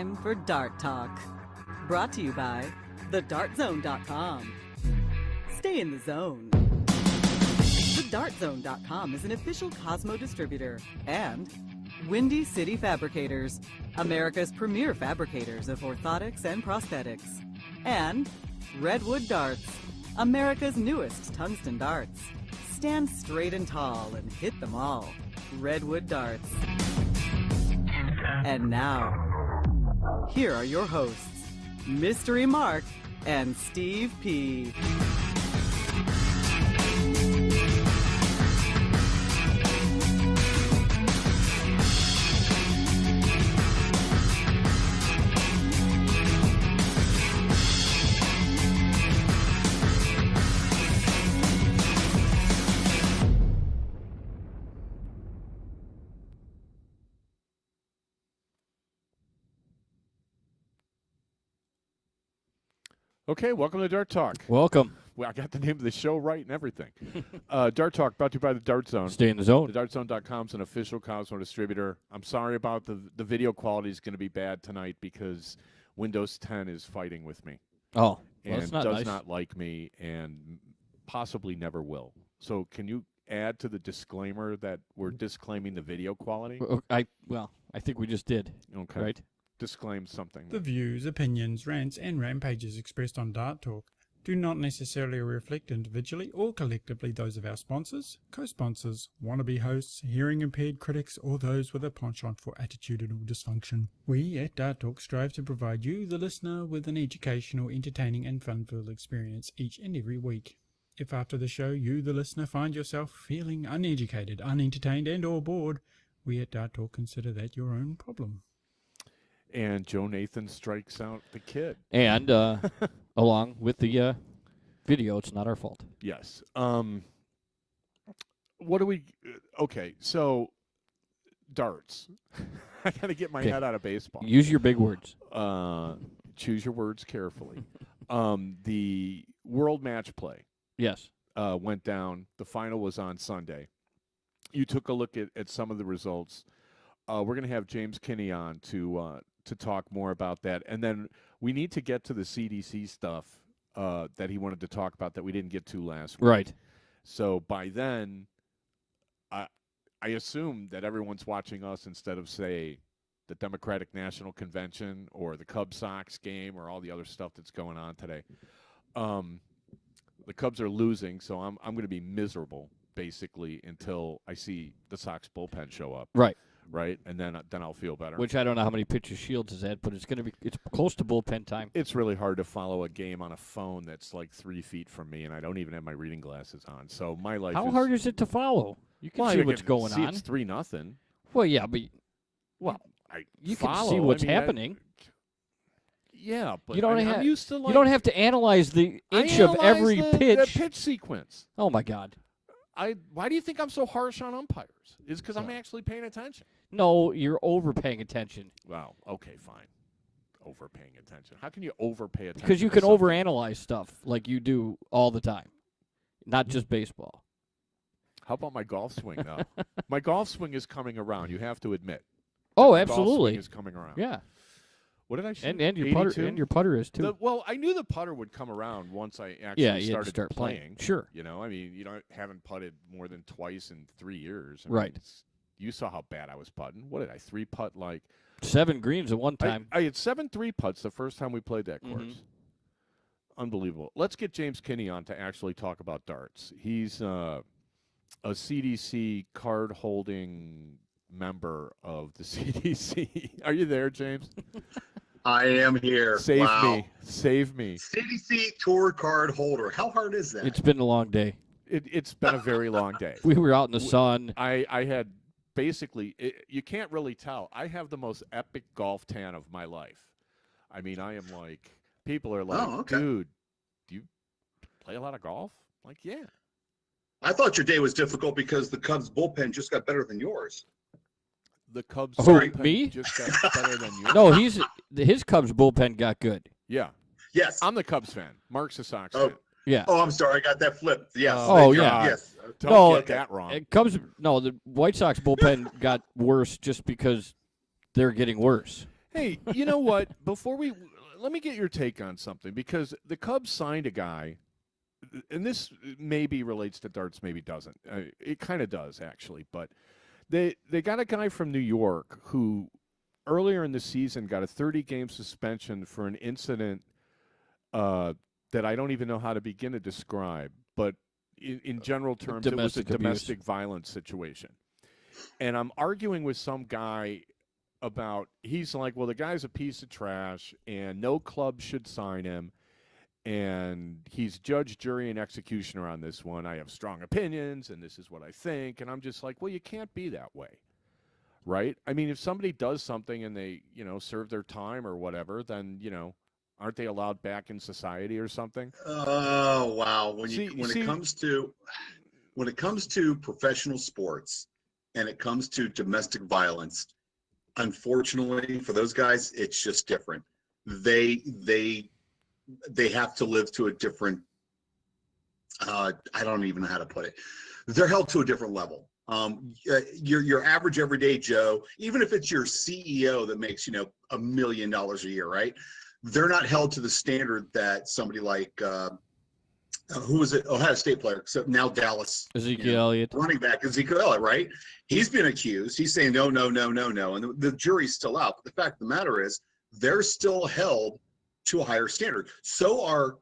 time for Dart Talk. Brought to you by thedartzone.com. Stay in the zone. Thedartzone.com is an official Cosmo distributor and Windy City Fabricators, America's premier fabricators of orthotics and prosthetics. And Redwood Darts, America's newest tungsten darts. Stand straight and tall and hit them all. Redwood Darts. And now, here are your hosts, Mystery Mark and Steve P. Okay, welcome to Dart Talk. Welcome. Well, I got the name of the show right and everything. Dart Talk brought to you by the Dart Zone. Stay in the zone. TheDartZone.com is an official Cosmo distributor. I'm sorry about the video quality is going to be bad tonight because Windows 10 is fighting with me. Oh, well, and that's not does nice. not like me and possibly never will. So can you add to the disclaimer that we're disclaiming the video quality? I think we just did. Okay. Right? Disclaim something. The views, opinions, rants, and rampages expressed on Dart Talk do not necessarily reflect individually or collectively those of our sponsors, co-sponsors, wannabe hosts, hearing-impaired critics, or those with a penchant for attitudinal dysfunction. We at Dart Talk strive to provide you, the listener, with an educational, entertaining, and fun-filled experience each and every week. If after the show you, the listener, find yourself feeling uneducated, unentertained, and or bored, we at Dart Talk consider that your own problem. And Joe Nathan strikes out the kid. And along with the video, it's not our fault. Yes. What do we? Okay, so darts. I got to get my head out of baseball. Use your big words. Choose your words carefully. The World Matchplay. Yes. Went down. The final was on Sunday. You took a look at some of the results. We're going to have James Kinney on to talk more about that. And then we need to get to the CDC stuff that he wanted to talk about that we didn't get to last week. Right. So by then, I assume that everyone's watching us instead of, say, the Democratic National Convention or the Cubs-Sox game or all the other stuff that's going on today. The Cubs are losing, so I'm going to be miserable, basically, until I see the Sox bullpen show up. Right. Right, and then I'll feel better. Which I don't know how many pitches Shields is at, but it's close to bullpen time. It's really hard to follow a game on a phone that's like 3 feet from me, and I don't even have my reading glasses on. So my life. How hard is it to follow? You can see what's going on. It's 3-0. Well, yeah, but you can see what's happening. Yeah, but I'm used to you don't have to analyze the inch of every pitch. The pitch sequence. Oh my God. Why do you think I'm so harsh on umpires? It's because I'm actually paying attention. No, you're overpaying attention. Well, okay, fine. Overpaying attention. How can you overpay attention? Because you can overanalyze stuff like you do all the time, not just baseball. How about my golf swing, though? My golf swing is coming around, you have to admit. Oh, my absolutely. Golf swing is coming around. Yeah. What did I say? And your putter is too. Well, I knew the putter would come around once I actually started playing. Sure. You know, I mean, haven't putted more than twice in 3 years. Right. You saw how bad I was putting. What did I 3-putt like? 7 greens at one time. I had 7 3-putts the first time we played that course. Mm-hmm. Unbelievable. Let's get James Kinney on to actually talk about darts. He's a CDC card-holding member of the CDC. Are you there, James? I am here. Save wow. me. CDC tour card holder. How hard is that? It's been a long day. It's been a very long day. We were out in the sun. I had basically, you can't really tell. I have the most epic golf tan of my life. I mean, I am like, people are like, dude, do you play a lot of golf? I'm like, yeah. I thought your day was difficult because the Cubs bullpen just got better than yours. The Cubs me? just got better than you. No, his Cubs bullpen got good. Yeah. Yes. I'm the Cubs fan. Mark's a Sox fan. Yeah. Oh, I'm sorry. I got that flipped. Yes. Yeah. Yes. Don't get that wrong. The White Sox bullpen got worse just because they're getting worse. Hey, you know what? Let me get your take on something, because the Cubs signed a guy, and this maybe relates to darts, maybe doesn't. It kind of does, actually, but they got a guy from New York who earlier in the season got a 30-game suspension for an incident that I don't even know how to begin to describe, but in general terms, it was a domestic violence situation. And I'm arguing with some guy about, he's like, well, the guy's a piece of trash and no club should sign him, and he's judge, jury, and executioner on this one. I have strong opinions, and this is what I think. And I'm just like, well, you can't be that way, right? I mean, if somebody does something and they, serve their time or whatever, then, aren't they allowed back in society or something? Oh, wow. When it comes to professional sports and it comes to domestic violence, unfortunately for those guys, it's just different. They have to live to a different, I don't even know how to put it. They're held to a different level. Your average everyday Joe, even if it's your CEO that makes, $1 million a year, right? They're not held to the standard that somebody like, who was it? Ohio State player, except now Dallas. Ezekiel Elliott. Running back Ezekiel Elliott, right? He's been accused. He's saying no. And the jury's still out. But the fact of the matter is, they're still held to a higher standard. So are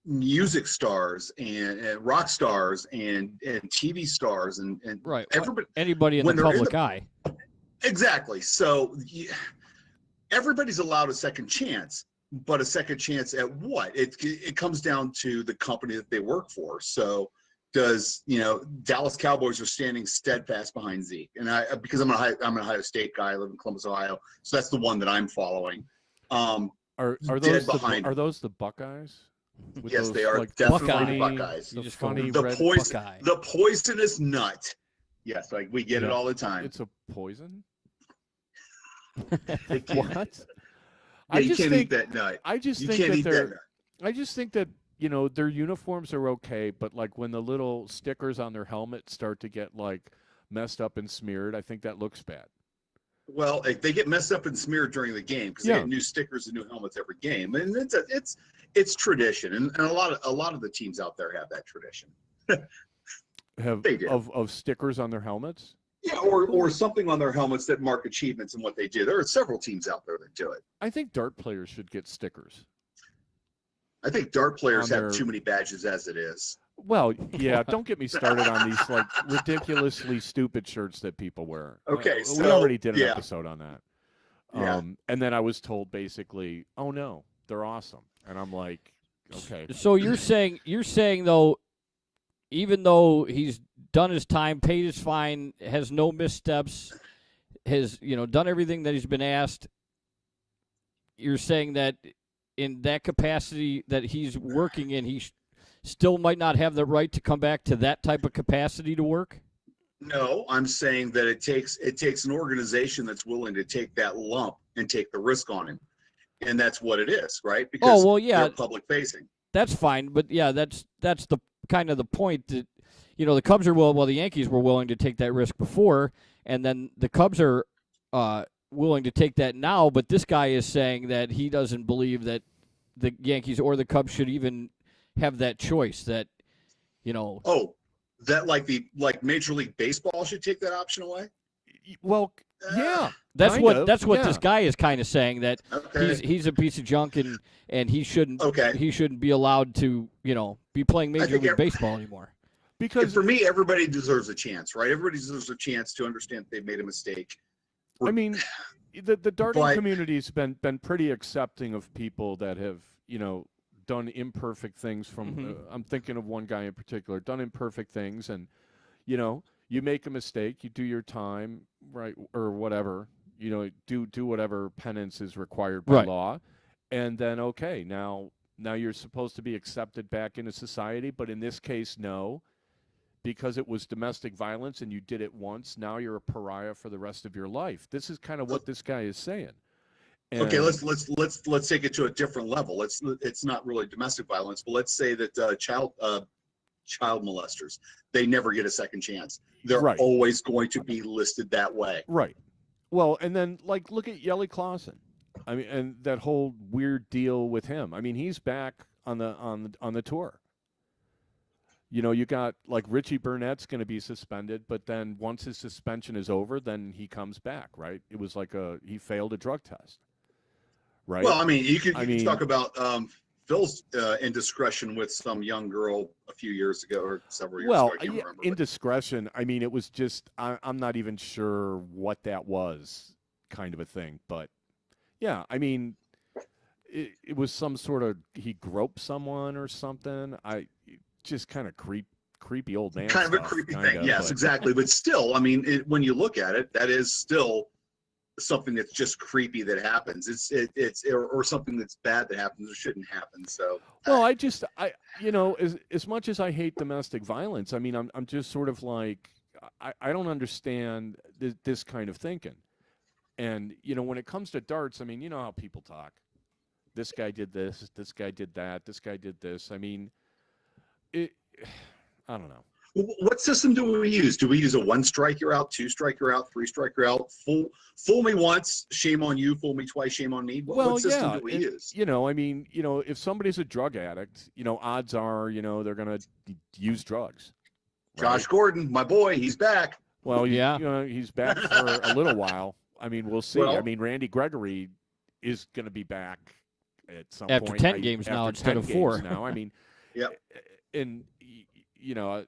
music stars and rock stars and TV stars and right. Everybody, anybody in the public eye. Exactly. So everybody's allowed a second chance, but a second chance at what? It comes down to the company that they work for. So does, Dallas Cowboys are standing steadfast behind Zeke, and because I'm an Ohio State guy, I live in Columbus, Ohio, so that's the one that I'm following. Are those the Buckeyes? Yes, they are, like, definitely Buckeyes. The poisonous nut. Yes, like we get it all the time. It's a poison. What? Yeah, you can't eat that nut. I just think that their uniforms are okay, but like when the little stickers on their helmet start to get like messed up and smeared, I think that looks bad. Well, they get messed up and smeared during the game because they get new stickers and new helmets every game, and it's tradition, and a lot of the teams out there have that tradition. Of stickers on their helmets. Yeah, or something on their helmets that mark achievements and what they do. There are several teams out there that do it. I think dart players should get stickers. I think dart players have too many badges as it is. Well, yeah, don't get me started on these like ridiculously stupid shirts that people wear. Okay, we already did an episode on that. Yeah. And then I was told basically, oh no, they're awesome. And I'm like, okay. So you're saying though, even though he's done his time, paid his fine, has no missteps, has done everything that he's been asked, you're saying that in that capacity that he's working in, he still might not have the right to come back to that type of capacity to work? No, I'm saying that it takes an organization that's willing to take that lump and take the risk on him, and that's what it is, right? Because they're public facing. That's fine, but yeah, that's the kind of the point that the Cubs are the Yankees were willing to take that risk before, and then the Cubs are willing to take that now, but this guy is saying that he doesn't believe that the Yankees or the Cubs should even have that choice, that that like Major League Baseball should take that option away. Well, yeah, that's what this guy is kind of saying, that he's a piece of junk and he shouldn't be allowed to be playing Major League Baseball anymore. Because for me, everybody deserves a chance, right? Everybody deserves a chance to understand that they've made a mistake. I mean, the darting community's been pretty accepting of people that have done imperfect things. I'm thinking of one guy in particular, done imperfect things, and you make a mistake, you do your time, right, or whatever, do whatever penance is required by law, and then now you're supposed to be accepted back into society, but in this case, no. Because it was domestic violence and you did it once, now you're a pariah for the rest of your life. This is kind of what this guy is saying. And okay, let's take it to a different level. It's not really domestic violence, but let's say that child molesters, they never get a second chance. They're always going to be listed that way. Right. Well, and then like look at Yeli Clausen. I mean, and that whole weird deal with him. I mean, he's back on the tour. You know, you got like Richie Burnett's going to be suspended, but then once his suspension is over, then he comes back, right? It was like he failed a drug test, right? Well, I mean, you can talk about Phil's indiscretion with some young girl a few years ago or several years ago. I can't remember. Indiscretion. I mean, it was just I'm not even sure what that was, kind of a thing. But yeah, I mean, it was some sort of he groped someone or something. Just kind of creepy old man. Kind of a creepy thing, yes, exactly. But still, I mean, when you look at it, that is still something that's just creepy that happens. It's or something that's bad that happens or shouldn't happen. So, well, I you know, as much as I hate domestic violence, I mean, I'm just sort of like I don't understand this kind of thinking. And you know, when it comes to darts, I mean, you know how people talk. This guy did this. This guy did that. This guy did this. I mean. I don't know. What system do we use? Do we use a 1-strike you're out, 2-strike you're out, 3-strike you're out? Fool me once, shame on you. Fool me twice, shame on me. What system do we use? You know, I mean, you know, if somebody's a drug addict, you know, odds are, you know, they're gonna use drugs. Right? Josh Gordon, my boy, he's back. Well, yeah, you know, he's back for a little while. I mean, we'll see. Well, I mean, Randy Gregory is going to be back at some point. After 10 games now instead of 4. Now, I mean, yeah. And you know,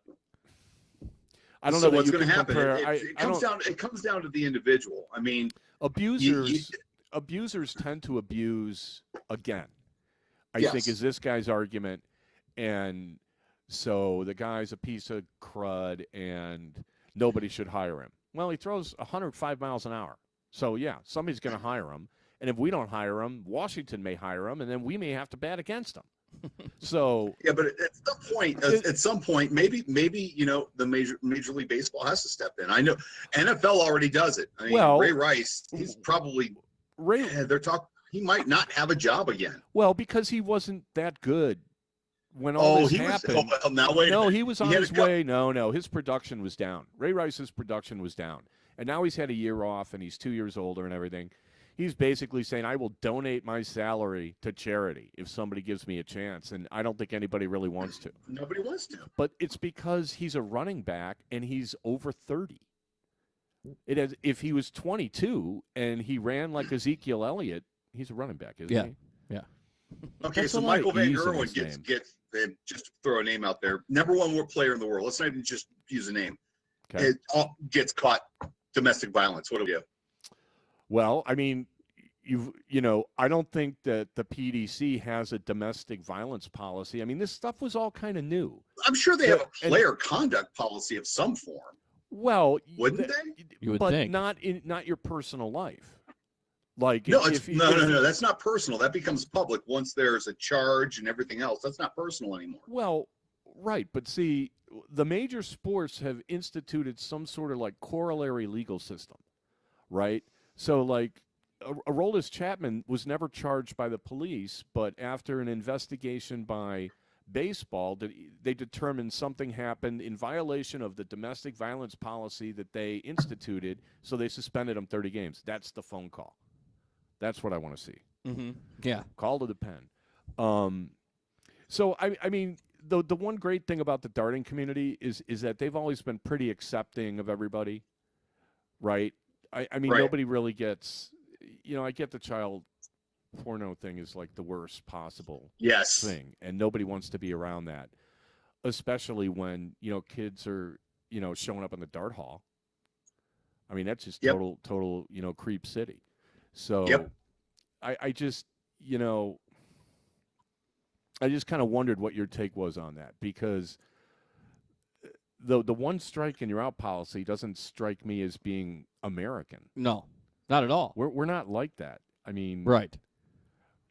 I don't know what's going to happen. It comes down to the individual. I mean, abusers tend to abuse again. I think is this guy's argument, and so the guy's a piece of crud, and nobody should hire him. Well, he throws 105 miles an hour, so yeah, somebody's going to hire him, and if we don't hire him, Washington may hire him, and then we may have to bat against him. So yeah, but at some point, maybe you know the Major League Baseball has to step in. I know NFL already does it. I mean, Ray Rice, he's probably he might not have a job again. Well, because he wasn't that good when all this happened. He was on his way. No, his production was down. Ray Rice's production was down, and now he's had a year off, and he's 2 years older and everything. He's basically saying, I will donate my salary to charity if somebody gives me a chance. And I don't think anybody really wants to. Nobody wants to. But it's because he's a running back and he's over 30. If he was 22 and he ran like Ezekiel Elliott, he's a running back, isn't he? Yeah. Okay, so Michael Van Gerwen gets just to throw a name out there, #1 player in the world. Let's not even just use a name. Okay. It gets caught domestic violence. What do we do? Well, I mean, you know, I don't think that the PDC has a domestic violence policy. I mean, this stuff was all kind of new. I'm sure they have a player conduct policy of some form. Well, wouldn't they? You would but think. not your personal life. Like no, no, that's not personal. That becomes public once there's a charge and everything else. That's not personal anymore. Well, right, but see, the major sports have instituted some sort of like corollary legal system, right? So, like, Aroldis Chapman was never charged by the police, but after an investigation by baseball, they determined something happened in violation of the domestic violence policy that they instituted, so they suspended him 30 games. That's the phone call. That's what I want to see. Mm-hmm. Yeah. Call to the pen. So, I mean, the one great thing about the darting community is that they've always been pretty accepting of everybody, right? I mean, nobody really gets, you know, I get the child porno thing is like the worst possible thing, and nobody wants to be around that, especially when, you know, kids are, you know, showing up in the dart hall. I mean, that's just total, you know, creep city. So I just, you know, I just kind of wondered what your take was on that, because the 1 strike and you're out policy doesn't strike me as being American. No, not at all. We're not like that. I mean, right.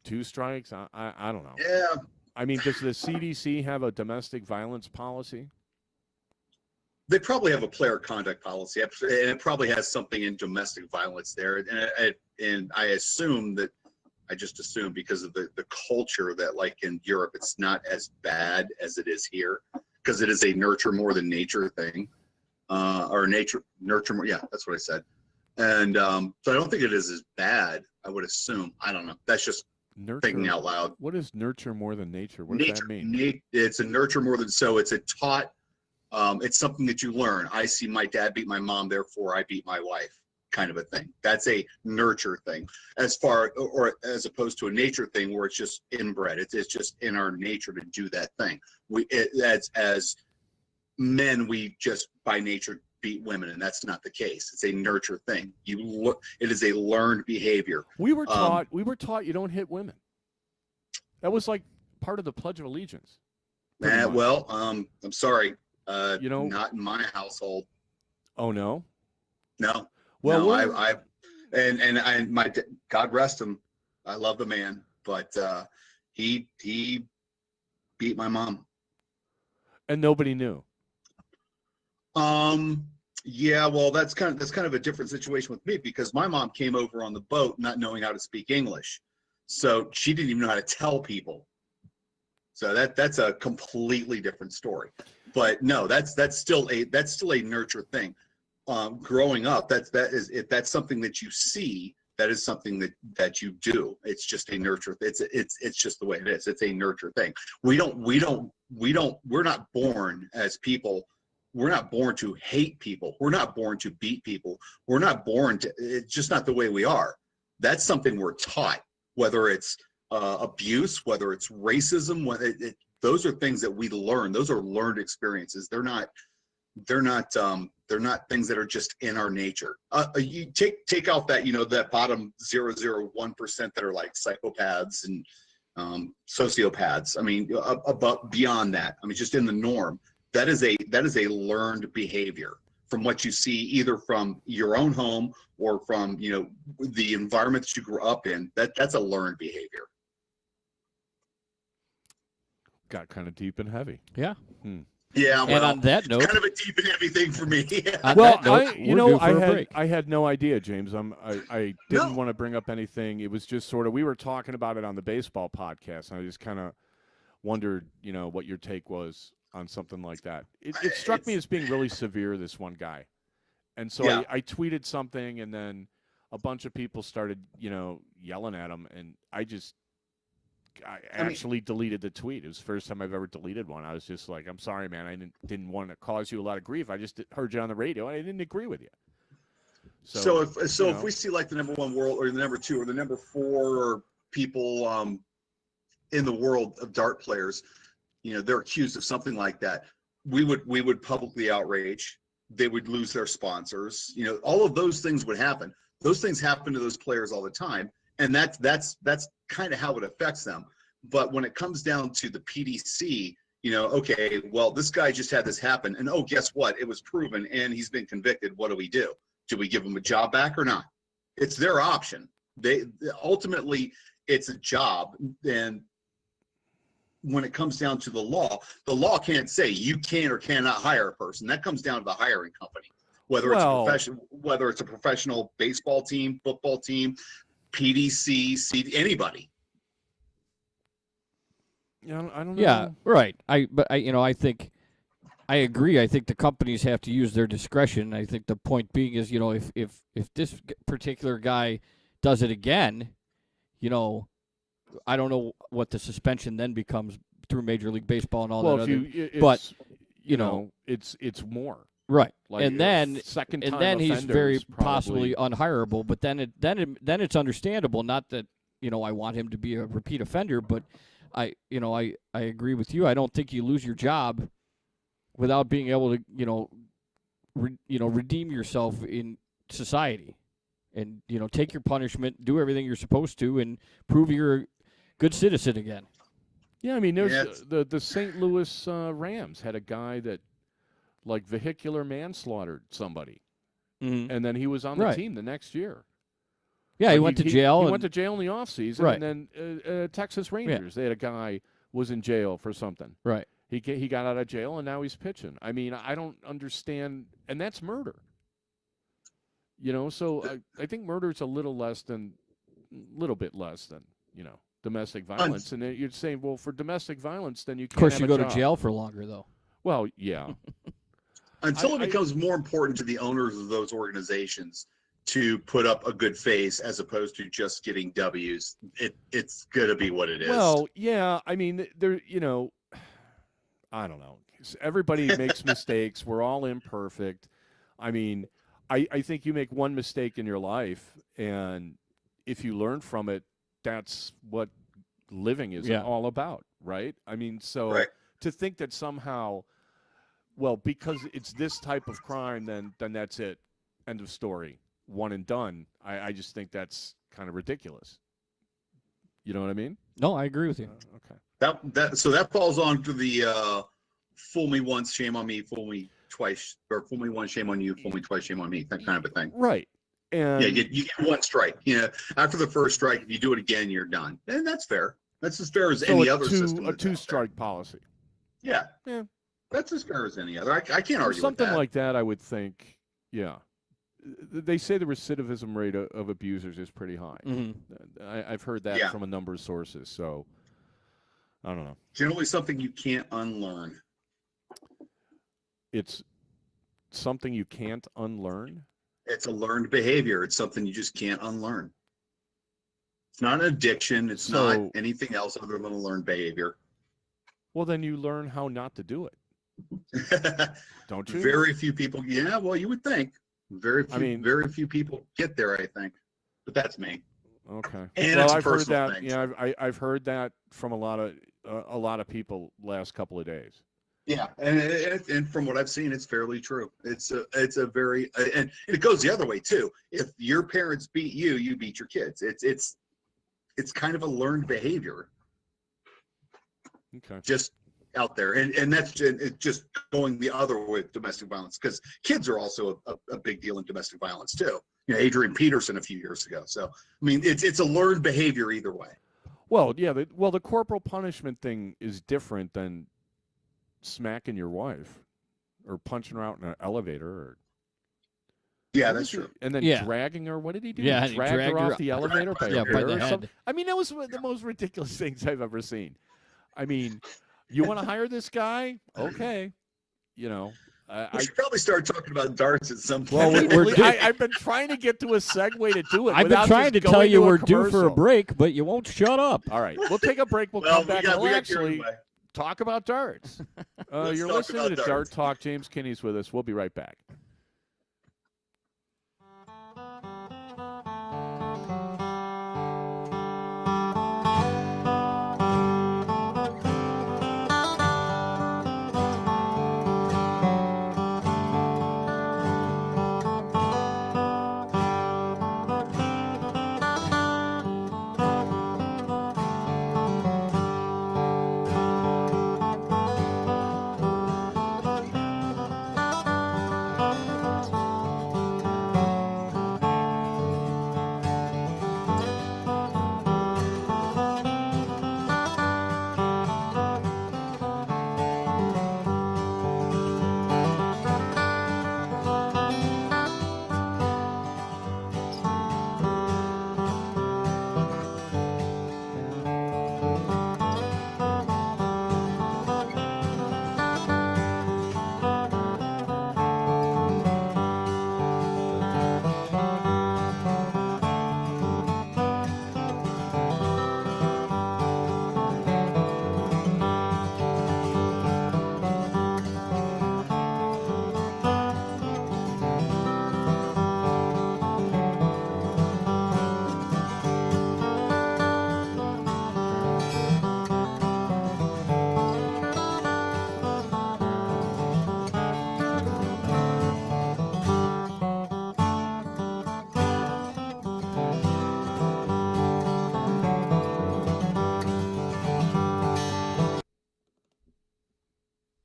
2 strikes. I don't know. Yeah. I mean, does the CDC have a domestic violence policy? They probably have a player conduct policy, and it probably has something in domestic violence there. And I assume that, I just assume because of the culture that, like in Europe, it's not as bad as it is here, because it is a nurture more than nature thing, or nurture more. Yeah, that's what I said. And so I don't think it is as bad, I would assume. I don't know. That's just thinking out loud. What is nurture more than nature? What does that mean? It's a nurture more than, so it's a taught, it's something that you learn. I see my dad beat my mom, therefore I beat my wife, kind of a thing. That's a nurture thing, as opposed to a nature thing where it's just inbred. It's just in our nature to do that thing. As men, we just by nature beat women, and that's not the case. It's a nurture thing. It is a learned behavior. We were taught you don't hit women. That was like part of the Pledge of Allegiance. Well, I'm sorry. Not in my household. Oh no. No. Well, no, my God rest him. I love the man, but he beat my mom, and nobody knew. Yeah, well, that's kind of a different situation with me, because my mom came over on the boat not knowing how to speak English, so she didn't even know how to tell people. So that's a completely different story. But no, that's still a nurture thing. Growing up, if that's something that you see, that is something that you do. It's just a nurture. It's just the way it is. It's a nurture thing. We're not born as people. We're not born to hate people. We're not born to beat people. We're not born to. It's just not the way we are. That's something we're taught. Whether it's abuse, whether it's racism, those are things that we learn. Those are learned experiences. They're not things that are just in our nature. You take out that, that bottom 0.001% that are like psychopaths and sociopaths. I mean, beyond that, I mean, just in the norm, that is a learned behavior from what you see either from your own home or from, the environment that you grew up in. That's a learned behavior. Got kind of deep and heavy. Yeah. Yeah, well, and on that note, it's kind of a deep and heavy thing for me. I had no idea, James. I didn't want to bring up anything. It was just sort of, we were talking about it on the baseball podcast, and I just kind of wondered, what your take was on something like that. It struck me as being really severe, this one guy. And so yeah. I tweeted something, and then a bunch of people started, yelling at him, and I actually deleted the tweet. It was the first time I've ever deleted one. I was just like, I'm sorry, man. I didn't want to cause you a lot of grief. I just heard you on the radio, and I didn't agree with you. So if we see like the number 1 world or the number 2 or the number 4 people in the world of dart players, they're accused of something like that, we would publicly outrage. They would lose their sponsors. All of those things would happen. Those things happen to those players all the time. And that's kind of how it affects them. But when it comes down to the PDC, okay, well, this guy just had this happen, and oh, guess what? It was proven, and he's been convicted. What do? Do we give him a job back or not? It's their option. Ultimately, it's a job. And when it comes down to the law can't say you can or cannot hire a person. That comes down to the hiring company. Whether it's a professional baseball team, football team, PDC, anybody. Yeah, I don't know. Yeah, right. I think I agree. I think the companies have to use their discretion. I think the point being is, if this particular guy does it again, I don't know what the suspension then becomes through Major League Baseball and all that. It's more. Right, like and then he's very possibly possibly unhireable. But then it's understandable. Not that I want him to be a repeat offender, but I agree with you. I don't think you lose your job without being able to redeem yourself in society, and take your punishment, do everything you're supposed to, and prove you're a good citizen again. Yeah, I mean, there's the St. Louis Rams had a guy that vehicular manslaughtered somebody, and then he was on the team the next year. Yeah, he went to jail. He went to jail in the offseason, right. And then Texas Rangers, they had a guy was in jail for something. Right. He got out of jail, and now he's pitching. I mean, I don't understand, and that's murder. So I think murder is a little bit less than domestic violence. And you're saying, well, for domestic violence, then you can't. Of course, you go to jail for longer, though. Well, yeah. Until it becomes more important to the owners of those organizations to put up a good face as opposed to just getting W's. It's going to be what it is. Well, yeah. I mean, there. I don't know. Everybody makes mistakes. We're all imperfect. I mean, I think you make one mistake in your life, and if you learn from it, that's what living is all about, right? I mean, so to think that somehow, well, because it's this type of crime, then that's it. End of story. One and done. I just think that's kind of ridiculous. You know what I mean? No, I agree with you. Okay. So that falls on to the fool me once, shame on me, fool me twice, or fool me once, shame on you, fool me twice, shame on me, that kind of a thing. Right. And yeah, you get one strike. After the first strike, if you do it again, you're done. And that's fair. That's as fair as any other system. A two-strike policy. Yeah. Yeah. That's as fair as any other. I can't argue something with that. Like that. I would think. Yeah. They say the recidivism rate of abusers is pretty high. Mm-hmm. I've heard that from a number of sources. So I don't know. Generally, something you can't unlearn. It's something you can't unlearn. It's a learned behavior. It's something you just can't unlearn. It's not an addiction. It's not anything else other than a learned behavior. Well, then you learn how not to do it. Don't you? Very few people. Yeah, well, you would think. Very few people get there, I think. But that's me. Okay. And well, it's a I've heard personal that. thing. Yeah, I've heard that from a lot of people last couple of days. Yeah, and from what I've seen, it's fairly true. It's a very and it goes the other way too. If your parents beat you, you beat your kids. It's kind of a learned behavior. Okay. Just out there, and that's just going the other way with domestic violence, because kids are also a big deal in domestic violence too. Adrian Peterson a few years ago. So I mean, it's a learned behavior either way. Well, yeah. The corporal punishment thing is different than smacking your wife or punching her out in an elevator. Or yeah, that's true. And then dragging her. What did he do? Yeah, he dragged her off the elevator by her by hair the or head. something. I mean, that was one of the most ridiculous things I've ever seen. I mean, you want to hire this guy? Okay. We should probably start talking about darts at some point. Well, I've been trying to get to a segue to do it. I've been trying to tell you we're due for a break, but you won't shut up. All right, we'll take a break. We'll come back and we'll actually talk about darts. You're listening to Dart Talk. James Kinney's with us. We'll be right back.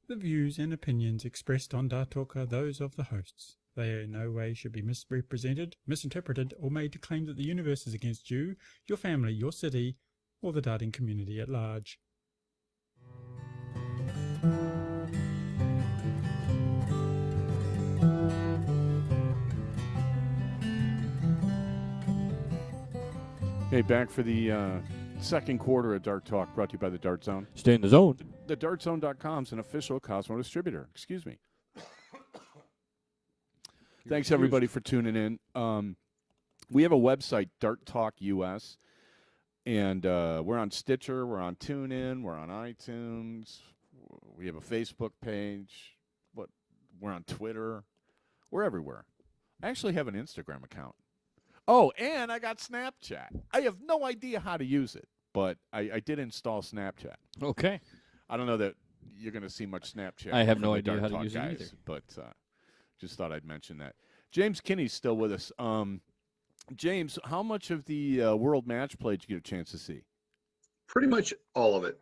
The views and opinions expressed on Dart Talk are those of the hosts. They in no way should be misrepresented, misinterpreted, or made to claim that the universe is against you, your family, your city, or the darting community at large. Hey, back for the second quarter of Dart Talk, brought to you by the Dart Zone. Stay in the zone. The DartZone.com is an official Cosmo distributor. Excuse me. Thanks, everybody, for tuning in. We have a website, Dart Talk US, and we're on Stitcher, we're on TuneIn, we're on iTunes, we have a Facebook page, we're on Twitter, we're everywhere. I actually have an Instagram account. Oh, and I got Snapchat. I have no idea how to use it, but I did install Snapchat. Okay. I don't know that you're going to see much Snapchat. I have from no the idea Dart how to Talk use it guys, either. But just thought I'd mention that. James Kinney's still with us. James, how much of the World Matchplay did you get a chance to see? Pretty much all of it.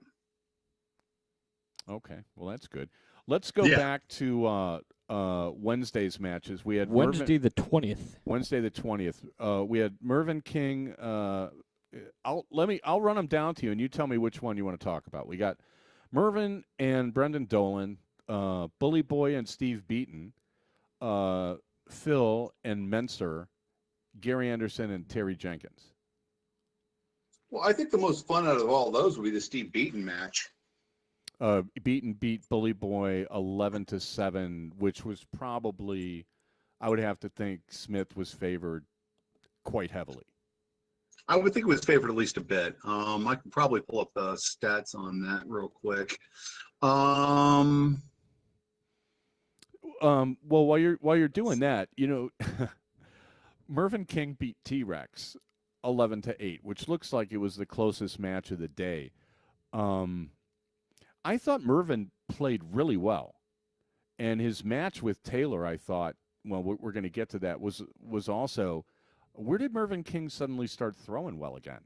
Okay, well, that's good. Let's go back to Wednesday's matches. We had Wednesday the 20th. Wednesday the 20th. We had Mervyn King. I'll run them down to you, and you tell me which one you want to talk about. We got Mervyn and Brendan Dolan, Bully Boy and Steve Beaton, Phil and Menser, Gary Anderson and Terry Jenkins. Well, I think the most fun out of all those would be the Steve Beaton match. Beaton beat Bully Boy 11-7, which was probably, I would have to think, Smith was favored quite heavily. I would think it was favored at least a bit. I can probably pull up the stats on that real quick. Well, while you're doing that, Mervyn King beat T-Rex 11-8, which looks like it was the closest match of the day. I thought Mervyn played really well, and his match with Taylor, I thought, well, we're going to get to that, was also, where did Mervyn King suddenly start throwing well again?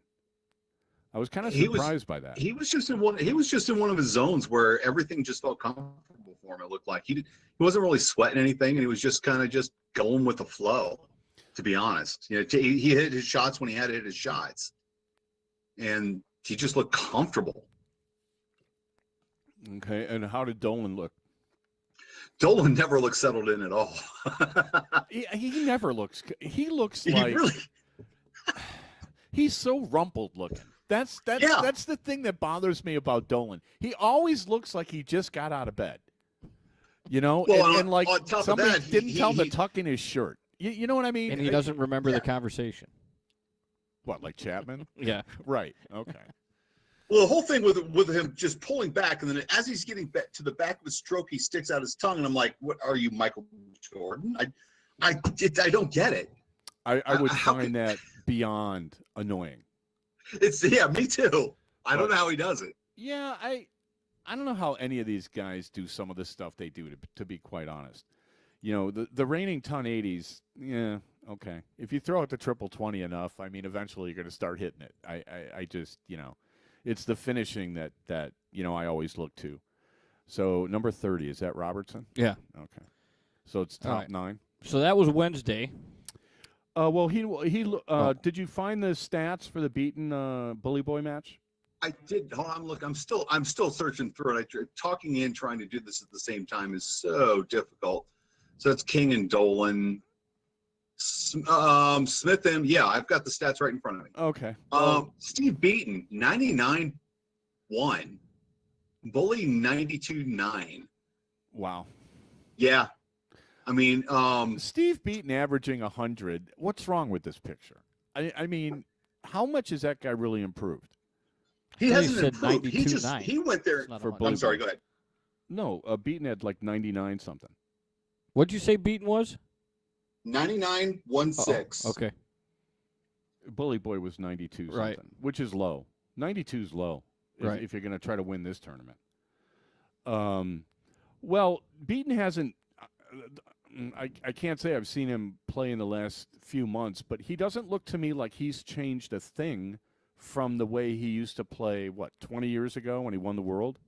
I was kind of surprised by that. He was just in one of his zones where everything just felt comfortable for him. It looked like he wasn't really sweating anything, and he was just kind of just going with the flow. To be honest, he hit his shots when he had to hit his shots, and he just looked comfortable. Okay, and how did Dolan look? Dolan never looks settled in at all. he never looks. He looks like he's so rumpled looking. That's the thing that bothers me about Dolan. He always looks like he just got out of bed. Well, and like somebody that, didn't tell him to tuck in his shirt. You know what I mean? And he doesn't remember the conversation. What, like Chapman? Yeah. Right. Okay. Well, the whole thing with him just pulling back, and then as he's getting back to the back of his stroke, he sticks out his tongue, and I'm like, "What are you, Michael Jordan?" I don't get it. I would find that beyond annoying. Me too. I don't know how he does it. Yeah, I don't know how any of these guys do some of the stuff they do, to be quite honest. The reigning ton 80s, yeah, okay. If you throw it to triple 20 enough, I mean, eventually you're going to start hitting it. I just, it's the finishing that I always look to. So number 30, is that Robertson? Yeah. Okay. So it's top 9. So that was Wednesday. Well, did you find the stats for the Beaton Bully Boy match? I did. Hold on, look. I'm still searching through it. Talking and trying to do this at the same time is so difficult. So that's King and Dolan. Smith and I've got the stats right in front of me. Okay. Steve Beaton 99-1, Bully 92-9. Wow. Yeah, I mean, Steve Beaton averaging 100. What's wrong with this picture? I mean, how much has that guy really improved? He hasn't improved. He went there. I'm sorry. Go ahead. No, Beaton had like 99 something. What'd you say Beaton was? 99-1-6. Okay. Bully Boy was 92 something, right, which is low. 92 is low, right, if you're going to try to win this tournament. Well, Beaton hasn't. I can't say I've seen him play in the last few months, but he doesn't look to me like he's changed a thing from the way he used to play. 20 years ago when he won the World?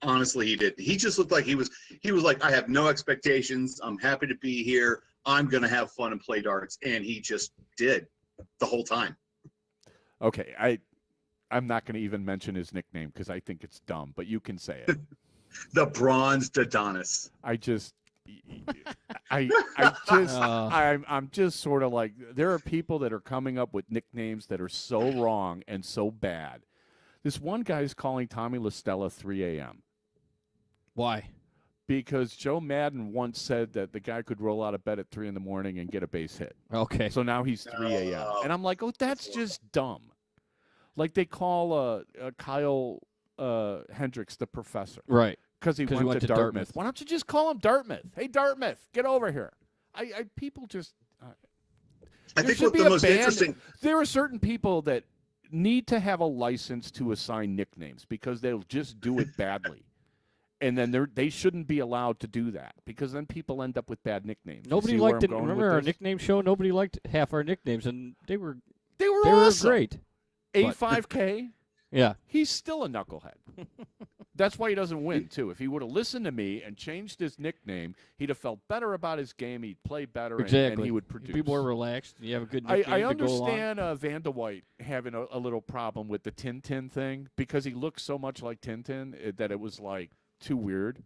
Honestly, he did. He just looked like he was like, I have no expectations. I'm happy to be here. I'm going to have fun and play darts. And he just did the whole time. Okay. I'm not going to even mention his nickname because I think it's dumb, but you can say it. The Bronzed Adonis. I'm just sort of like, there are people that are coming up with nicknames that are so wrong and so bad. This one guy is calling Tommy LaStella 3 a.m. Why? because Joe Madden once said that the guy could roll out of bed at 3 a.m. and get a base hit. Okay. So now he's 3 a.m. And I'm like, oh, that's just dumb. Like they call Kyle Hendricks the professor. Right. Because he went to Dartmouth. Why don't you just call him Dartmouth? Hey, Dartmouth, get over here. People just... I think what the most interesting... There are certain people that need to have a license to assign nicknames because they'll just do it badly. And then they shouldn't be allowed to do that because then people end up with bad nicknames. Nobody liked it. Remember our nickname show? Nobody liked half our nicknames, and they were awesome. Great. A5K? Yeah. He's still a knucklehead. That's why he doesn't win, too. If he would have listened to me and changed his nickname, he'd have felt better about his game. He'd play better, and he would produce. He'd be more relaxed. You have a good nickname I understand Van de White having a little problem with the Tintin thing because he looks so much like Tintin that it was, like, too weird.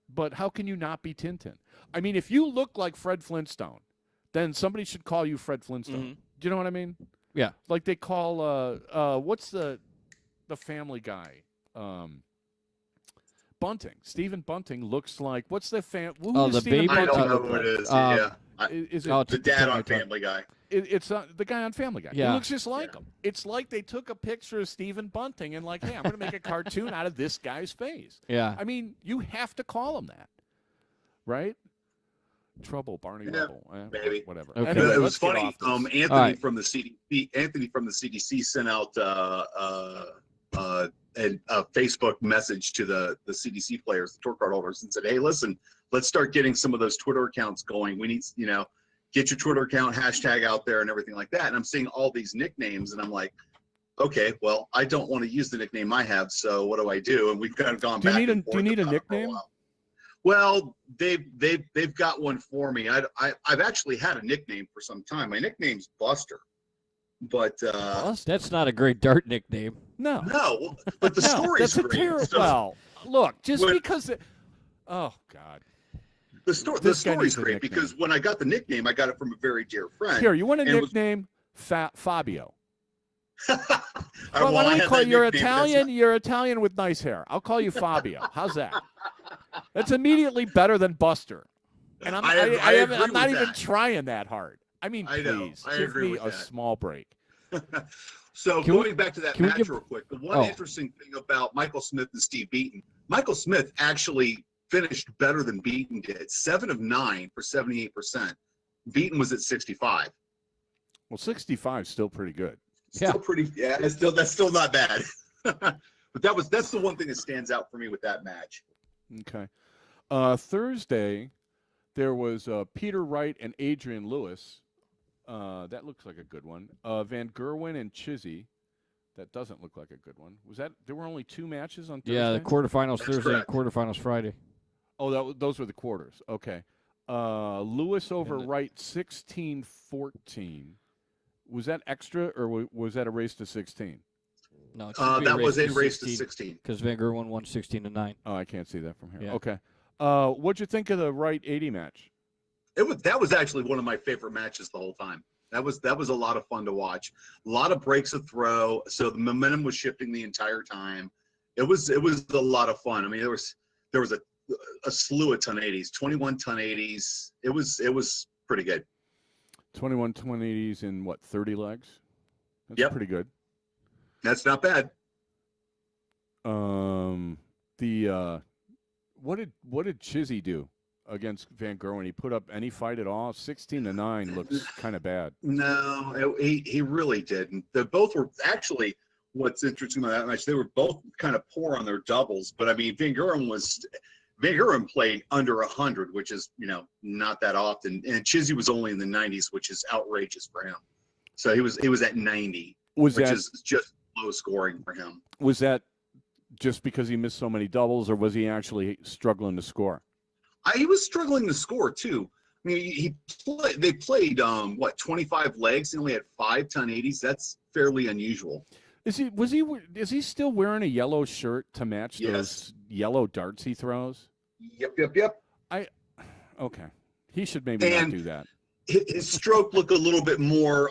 But how can you not be Tintin? I mean, if you look like Fred Flintstone, then somebody should call you Fred Flintstone. Mm-hmm. Do you know what I mean? Yeah. Like they call what's the Family Guy? Bunting. Stephen Bunting looks like what's the the baby. I don't know who it is. Yeah. Is it the dad on Family Guy? It's the guy on Family Guy. Yeah. He looks just like him. It's like they took a picture of Stephen Bunting and like, hey, I'm going to make a cartoon out of this guy's face. Yeah. I mean, you have to call him that, right? Trouble, Barney Rubble, maybe. Whatever. Okay. Anyway, It was funny. Anthony right. from the CDC sent out a Facebook message to the CDC players, the tour card holders, and said, "Hey, listen, let's start getting some of those Twitter accounts going. We need, get your Twitter account hashtag out there and everything like that." And I'm seeing all these nicknames, and I'm like, okay, well, I don't want to use the nickname I have, so what do I do? And we've kind of gone back. Do you need a nickname? Well, they've got one for me. I've actually had a nickname for some time. My nickname's Buster, but that's not a great dart nickname. No, but the story's that's great. Well, look, because oh God, the story's great because when I got the nickname, I got it from a very dear friend. Here, you want a nickname? Fabio. Why don't I call you? You're Italian. You're Italian with nice hair. I'll call you Fabio. How's that? That's immediately better than Buster. And I'm not even trying that hard. I mean, please give me a small break. So going back to that match real quick, the one interesting thing about Michael Smith and Steve Beaton, Michael Smith actually finished better than Beaton did. 7 of 9 for 78%. Beaton was at 65. Well, 65 is still pretty good. That's still not bad. But that's the one thing that stands out for me with that match. Okay. Thursday, there was Peter Wright and Adrian Lewis. That looks like a good one. Van Gerwen and Chizzy. That doesn't look like a good one. There were only 2 matches on Thursday? Yeah, the quarterfinals That's Thursday correct. and quarterfinals Friday. Oh, those were the quarters. Okay. Lewis over Wright 16-14. Was that extra, or was that a race to 16? No, that was a race to 16. Because Van Gerwen won 16-9. Oh, I can't see that from here. Yeah. Okay. What'd you think of the Wright 80 match? That was actually one of my favorite matches the whole time. That was a lot of fun to watch. A lot of breaks of throw, so the momentum was shifting the entire time. It was a lot of fun. I mean, there was a slew of 1080s, 21 1080s. It was pretty good. 21 1080s in what, 30 legs? That's pretty good. That's not bad. What did Chizzy do against Van Gerwen? He put up any fight at all? 16-9 looks kind of bad. No, he really didn't. They both were actually. What's interesting about that match, they were both kind of poor on their doubles. But I mean, Van Gerwen played under 100, which is not that often, and Chizzy was only in the 90s, which is outrageous for him. So he was at 90, which is just low scoring for him. Was that just because he missed so many doubles, or was he actually struggling to score? He was struggling to score too. I mean, they played 25 legs. He only had 5 1080s. That's fairly unusual. Is he still wearing a yellow shirt to match those yellow darts he throws? Yep. Okay. He should maybe not do that. His stroke looked a little bit more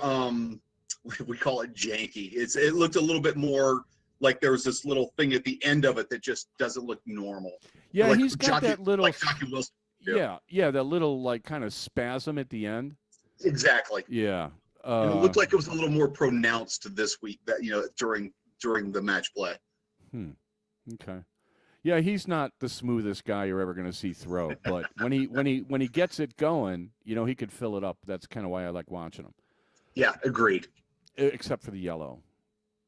we call it janky. It looked a little bit more like there was this little thing at the end of it that just doesn't look normal. Yeah, like he's got that little. like Jockey Wilson. Yeah, that little like kind of spasm at the end. Exactly. Yeah. And it looked like it was a little more pronounced this week, that during the match play. Okay. Yeah, he's not the smoothest guy you're ever going to see throw, but when he gets it going, he could fill it up. That's kind of why I like watching him. Yeah, agreed. Except for the yellow,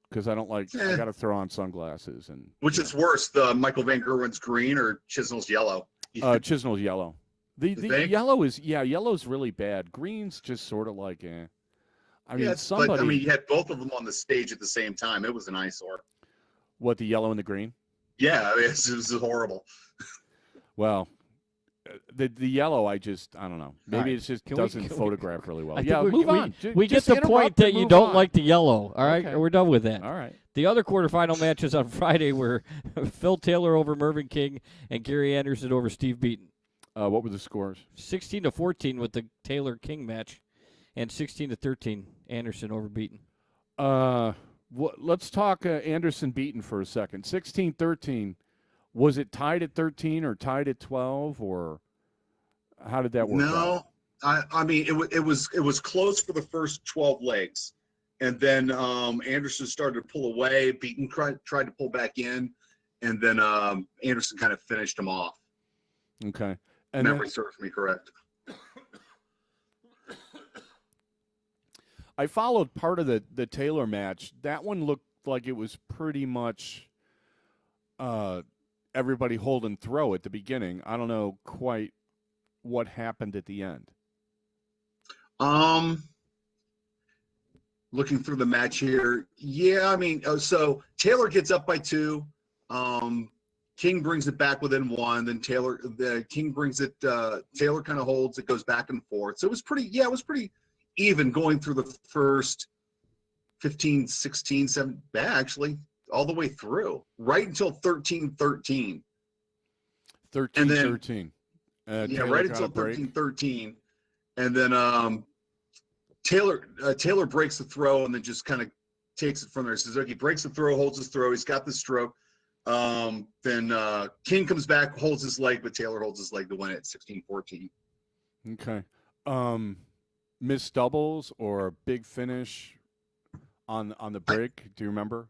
because I don't like. I got to throw on sunglasses and. Which is worse, the Michael Van Gerwen's green or Chisnell's yellow? Chisnell's yellow. The yellow is yellow's really bad. Green's just sort of like I mean, but you had both of them on the stage at the same time. It was an eyesore. What, the yellow and the green? Yeah, it was horrible. Well, the yellow, I don't know. Maybe it just doesn't photograph really well. Yeah, move on. We get the point that you don't like the yellow. All right, we're done with that. All right. The other quarterfinal matches on Friday were Phil Taylor over Mervyn King and Gary Anderson over Steve Beaton. What were the scores? 16-14 with the Taylor King match, and 16-13 Anderson over Beaton. Let's talk Anderson Beaton for a second. 16-13. Was it tied at 13 or tied at 12, or how did that work out? No, I mean it was close for the first 12 legs, and then Anderson started to pull away. Beaton tried to pull back in, and then Anderson kind of finished him off. Okay. And memory serves me correct. I followed part of the Taylor match. That one looked like it was pretty much everybody hold and throw at the beginning. I don't know quite what happened at the end. Looking through the match here, yeah, I mean, so Taylor gets up by 2. King brings it back within 1. Then King brings it. Taylor kind of holds. It goes back and forth. So it was pretty even going through the first 15, 16, 7, actually, all the way through, right until 13-13. 13-13. Right until 13-13. And then Taylor breaks the throw and then just kind of takes it from there. Suzuki breaks the throw, holds his throw. He's got the stroke. Then King comes back, holds his leg, but Taylor holds his leg to win it 16-14. Okay. Missed doubles or big finish on the break? Do you remember?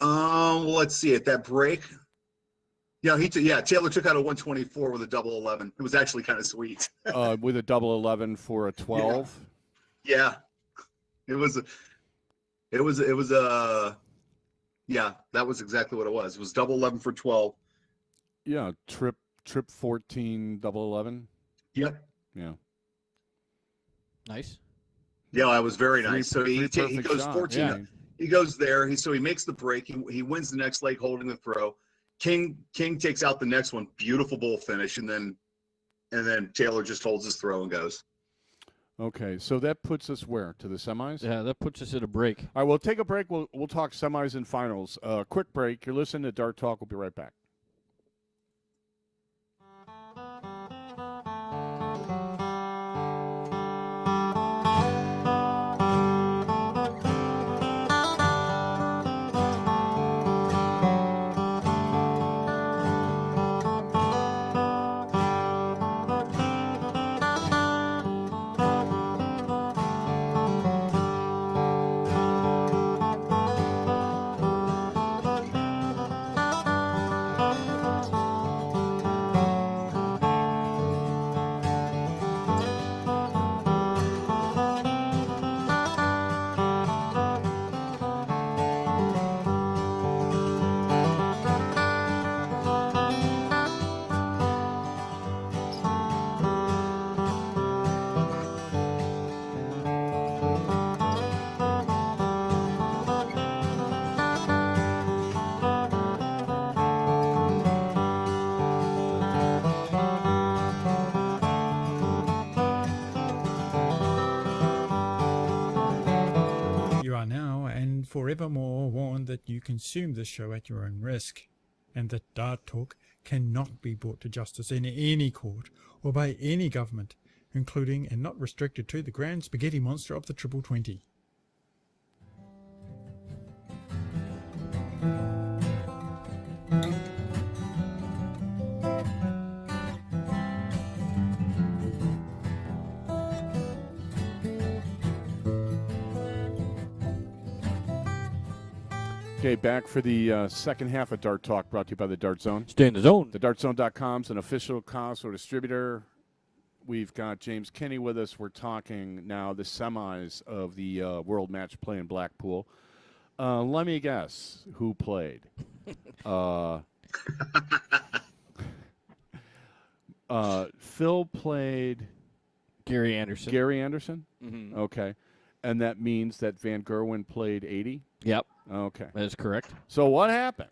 Let's see. At that break, Taylor took out a 124 with a double 11. It was actually kind of sweet. With a double 11 for a 12. Yeah. It was that was exactly what it was. It was double 11 for 12. Yeah, trip 14 double 11. Yep. Yeah. Nice. Yeah, it was very nice. So he goes 14. Yeah. He goes there. He makes the break. He wins the next leg holding the throw. King takes out the next one. Beautiful bull finish, and then Taylor just holds his throw and goes. Okay, so that puts us where? To the semis? Yeah, that puts us at a break. All right, we'll take a break. We'll talk semis and finals. Quick break. You're listening to Dart Talk. We'll be right back. Forevermore warned that you consume this show at your own risk, and that Dart Talk cannot be brought to justice in any court or by any government, including and not restricted to the grand spaghetti monster of the Triple 20. Okay, back for the second half of Dart Talk, brought to you by the Dart Zone. Stay in the zone. TheDartZone.com is an official console distributor. We've got James Kinney with us. We're talking now the semis of the World Matchplay in Blackpool. Let me guess who played. Phil played Gary Anderson. Gary Anderson? Mm-hmm. Okay. And that means that Van Gerwen played 80? Yep. Okay. That is correct. So what happened?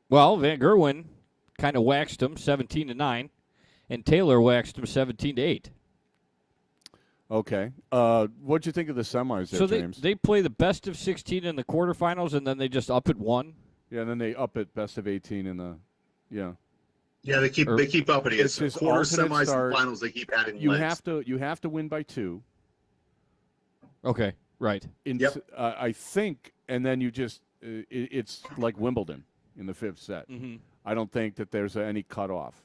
Well, Van Gerwen kind of waxed him 17-9, and Taylor waxed him 17-8. Okay. What'd you think of the semis there, So James? they play the best of 16 in the quarterfinals, and then they just up at 1? Yeah, and then they up it best of 18 in the Yeah, they keep up it. It's just quarter, alternate semis, start. and finals. They keep adding You legs. have to win by 2. Okay, right. I think, and then you just it's like Wimbledon in the 5th set. Mm-hmm. I don't think that there's any cutoff.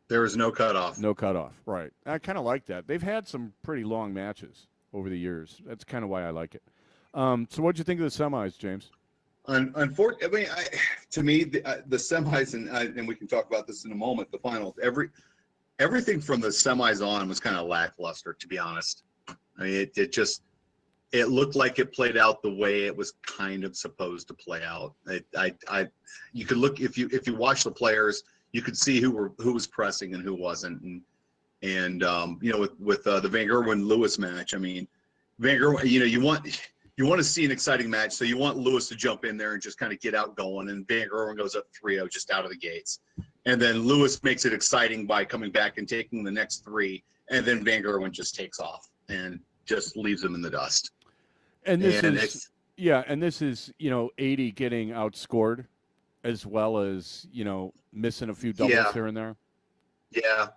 There is no cutoff. No cutoff, right. I kind of like that. They've had some pretty long matches over the years. That's kind of why I like it. So what'd you think of the semis, James? Unfortunately, to me, the semis, and we can talk about this in a moment, the finals, everything from the semis on was kind of lackluster, to be honest. I mean, it looked like it played out the way it was kind of supposed to play out. You could look if you watch the players, you could see who was pressing and who wasn't, and with the Van Gerwen Lewis match. I mean, Van Gerwen, you want to see an exciting match, so you want Lewis to jump in there and just kind of get out going, and Van Gerwen goes up 3-0 just out of the gates, and then Lewis makes it exciting by coming back and taking the next 3, and then Van Gerwen just takes off and just leaves him in the dust. And this is 80 getting outscored, as well as missing a few doubles here and there. Yeah,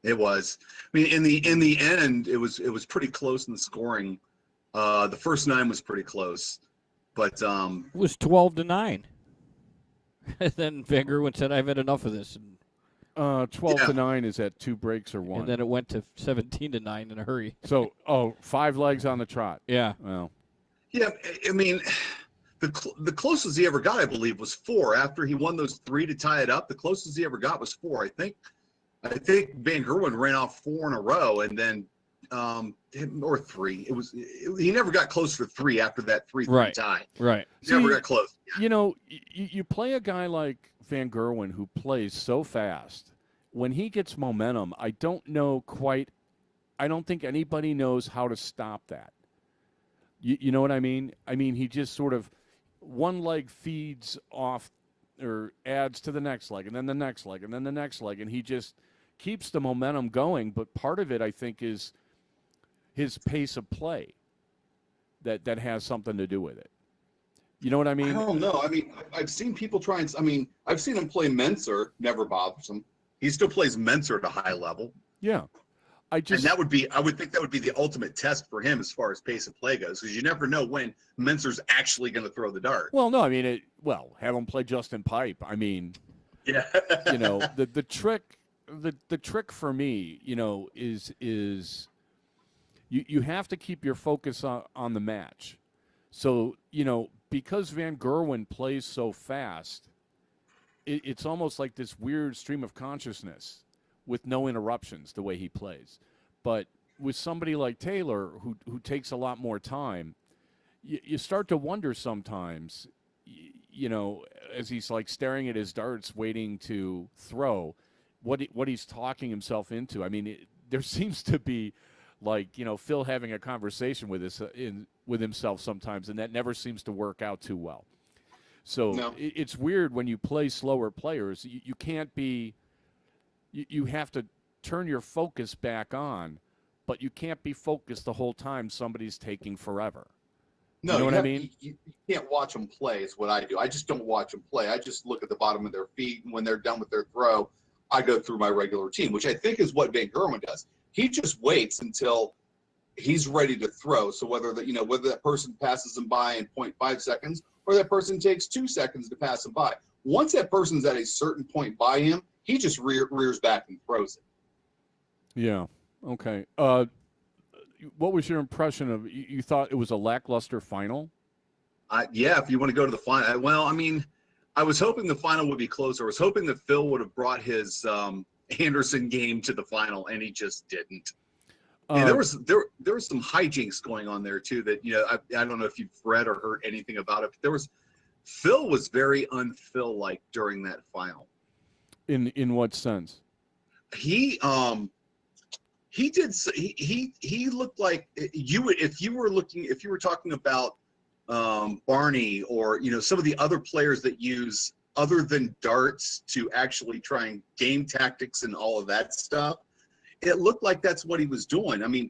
it was. I mean, in the end, it was pretty close in the scoring. The first 9 was pretty close, but it was 12-9. And then Van Gerwen said, "I've had enough of this." And 12-9 is at 2 breaks or 1. And then it went to 17-9 in a hurry. So, 5 legs on the trot. Yeah. Well. Yeah, I mean, the closest he ever got, I believe, was 4. After he won those 3 to tie it up, the closest he ever got was 4. I think Van Gerwen ran off 4 in a row, and then or 3. He never got close to 3 after that 3-3 tie. Right. He never got close. You play a guy like Van Gerwen who plays so fast. When he gets momentum, I don't think anybody knows how to stop that. You know what I mean? I mean, he just sort of one leg feeds off or adds to the next leg, and then the next leg, and then the next leg, and he just keeps the momentum going. But part of it, I think, is his pace of play that has something to do with it. You know what I mean? I don't know. I mean, I've seen people try and. I mean, I've seen him play Menser. Never bothers him. He still plays Menser at a high level. Yeah. I would think that would be the ultimate test for him as far as pace of play goes, because you never know when Menser's actually going to throw the dart. Well, no, I mean, have him play Justin Pipe. I mean, yeah, the trick for me, is you have to keep your focus on the match. So, because Van Gerwen plays so fast, it's almost like this weird stream of consciousness with no interruptions the way he plays. But with somebody like Taylor, who takes a lot more time, you start to wonder sometimes, as he's like staring at his darts waiting to throw, what he's talking himself into. I mean, there seems to be like, Phil having a conversation with himself sometimes, and that never seems to work out too well. So no. It's weird when you play slower players. You can't be – you have to turn your focus back on, but you can't be focused the whole time somebody's taking forever. No, you know what I mean? You can't watch them play is what I do. I just don't watch them play. I just look at the bottom of their feet, and when they're done with their throw, I go through my regular routine, which I think is what Van Gerwen does. He just waits until he's ready to throw. So whether that person passes him by in 0.5 seconds or that person takes 2 seconds to pass him by. Once that person's at a certain point by him, he just rears back and throws it. Yeah. Okay. What was your impression of? You thought it was a lackluster final? Yeah, if you want to go to the final. Well, I mean, I was hoping the final would be closer. I was hoping that Phil would have brought his Anderson game to the final, and he just didn't. And there was some hijinks going on there too. That I don't know if you've read or heard anything about it. But Phil was very un-Phil-like during that final. In what sense? He looked like you would if you were talking about Barney or some of the other players that use other than darts to actually try and game tactics and all of that stuff. It looked like that's what he was doing. I mean,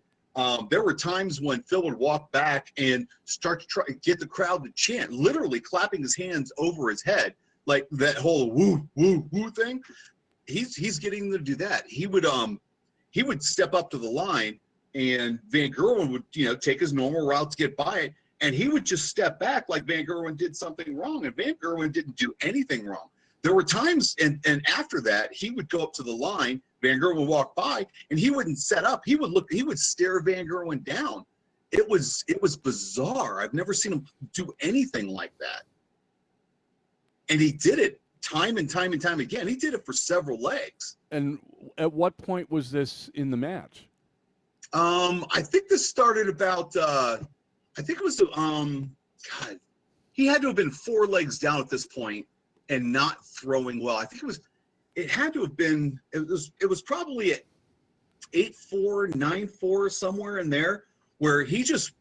there were times when Phil would walk back and start to try get the crowd to chant, literally clapping his hands over his head, like that whole woo woo woo thing. He's getting them to do that. He would step up to the line, and Van Gerwen would take his normal route to get by it, and he would just step back like Van Gerwen did something wrong, and Van Gerwen didn't do anything wrong. There were times, and after that, he would go up to the line. Van Gerwen would walk by, and he wouldn't set up. He would stare Van Gerwen down. It was bizarre. I've never seen him do anything like that. And he did it time and time and time again. He did it for several legs. And at what point was this in the match? I think this started about. I think it was God. He had to have been 4 legs down at this point and not throwing well. I think it had to have been. It was probably at 8-4, 9-4, somewhere in there, where he just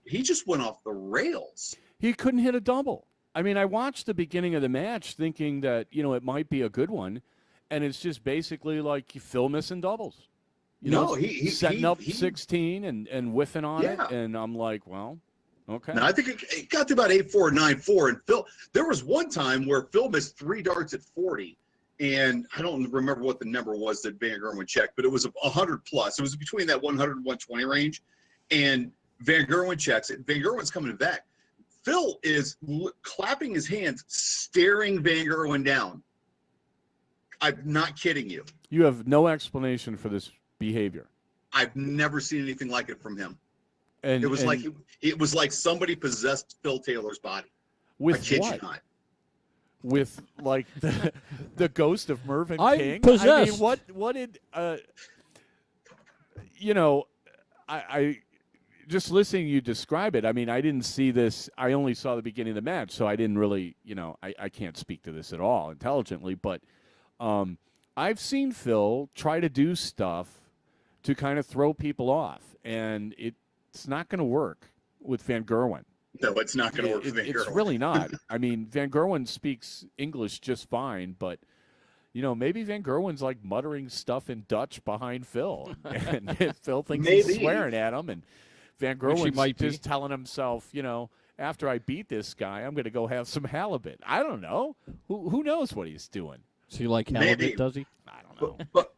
went off the rails. He couldn't hit a double. I mean, I watched the beginning of the match thinking that, it might be a good one, and it's just basically like Phil missing doubles. He's setting up 16 and whiffing on it, and I'm like, well, okay. No, I think it got to about 8-4, 9-4, and Phil. There was one time where Phil missed 3 darts at 40, and I don't remember what the number was that Van Gerwen checked, but it was 100 plus. It was between that 100 and 120 range, and Van Gerwen checks it. Van Gerwen's coming back. Phil is clapping his hands, staring Van Gerwen down. I'm not kidding you. You have no explanation for this behavior. I've never seen anything like it from him. And it was like somebody possessed Phil Taylor's body. With I kid what? you not. With like the ghost of Mervyn I'm King. possessed. I mean, what did I just listening to you describe it. I mean, I didn't see this. I only saw the beginning of the match, so I didn't really, I can't speak to this at all intelligently. But I've seen Phil try to do stuff to kind of throw people off, and it's not going to work with Van Gerwen. No, it's not going to work with Van Gerwen. It's really not. I mean, Van Gerwen speaks English just fine, but maybe Van Gerwen's like muttering stuff in Dutch behind Phil, and Phil thinks he's swearing at him, and Van Gerwen's just telling himself, after I beat this guy, I'm going to go have some halibut. I don't know. Who knows what he's doing? So you like halibut, does he? I don't know. But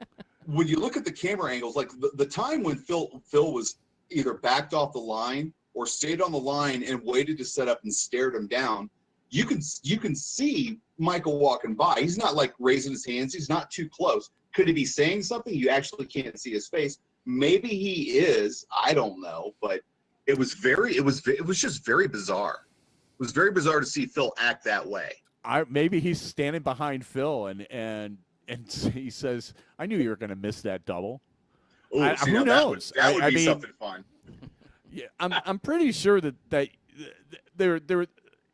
when you look at the camera angles, like the time when Phil was either backed off the line or stayed on the line and waited to set up and stared him down, you can see Michael walking by. He's not like raising his hands. He's not too close. Could he be saying something? You actually can't see his face. Maybe he is. I don't know, but it was just very bizarre. It was very bizarre to see Phil act that way. Maybe he's standing behind Phil and he says, "I knew you were going to miss that double." Ooh, who knows? That would be something fun. Yeah, I'm pretty sure that there.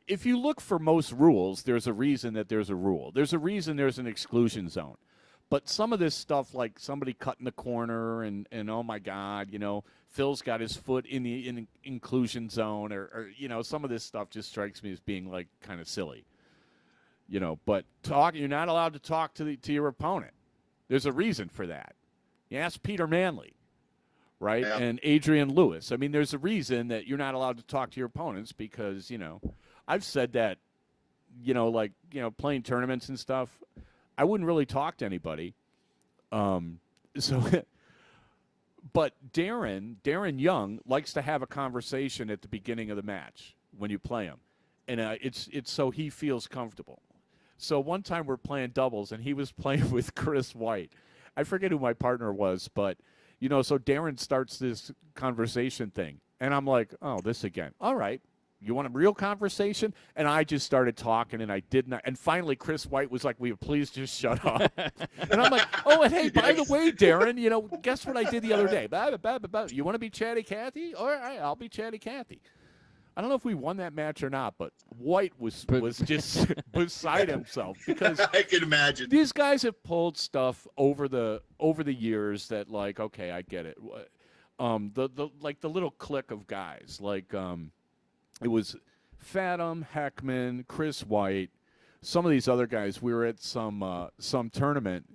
If you look for most rules, there's a reason that there's a rule. There's a reason there's an exclusion zone. But some of this stuff, like somebody cutting the corner and oh my God, Phil's got his foot in the inclusion zone, or some of this stuff just strikes me as being like kind of silly. But you're not allowed to talk to your opponent. There's a reason for that. You ask Peter Manley, right, yeah. and Adrian Lewis. I mean, there's a reason that you're not allowed to talk to your opponents because I've said that, playing tournaments and stuff. I wouldn't really talk to anybody. But Darren Young likes to have a conversation at the beginning of the match when you play him, and it's so he feels comfortable. So one time we're playing doubles, and he was playing with Chris White. I forget who my partner was, but so Darren starts this conversation thing, and I'm like, oh, this again. All right, You want a real conversation? And I just started talking, and I did not. And finally, Chris White was like, "Will you please just shut up?" And I'm like, "Oh, and hey, by the way, Darren, guess what I did the other day? You want to be Chatty Cathy? All right, I'll be Chatty Cathy." I don't know if we won that match or not, but White was just beside himself because I can imagine these guys have pulled stuff over the years that, like, okay, I get it. The little clique of guys, like it was Fathom, Heckman, Chris White, some of these other guys. We were at some tournament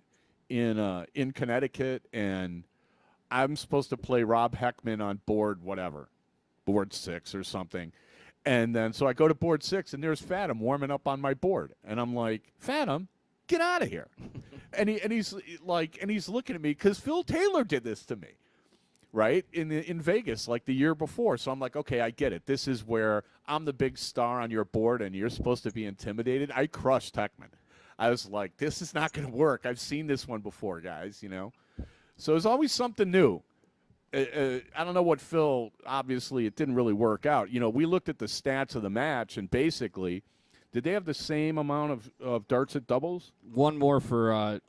in Connecticut, and I'm supposed to play Rob Heckman on board 6 or something. And then so I go to board 6, and there's Fathom warming up on my board. And I'm like, Fathom, get out of here. and he's looking at me because Phil Taylor did this to me, right, in Vegas like the year before. So I'm like, okay, I get it. This is where I'm the big star on your board, and you're supposed to be intimidated. I crushed Heckman. I was like, this is not going to work. I've seen this one before, guys, So there's always something new. I don't know what Phil, obviously it didn't really work out. We looked at the stats of the match, and basically, did they have the same amount of darts at doubles? One more for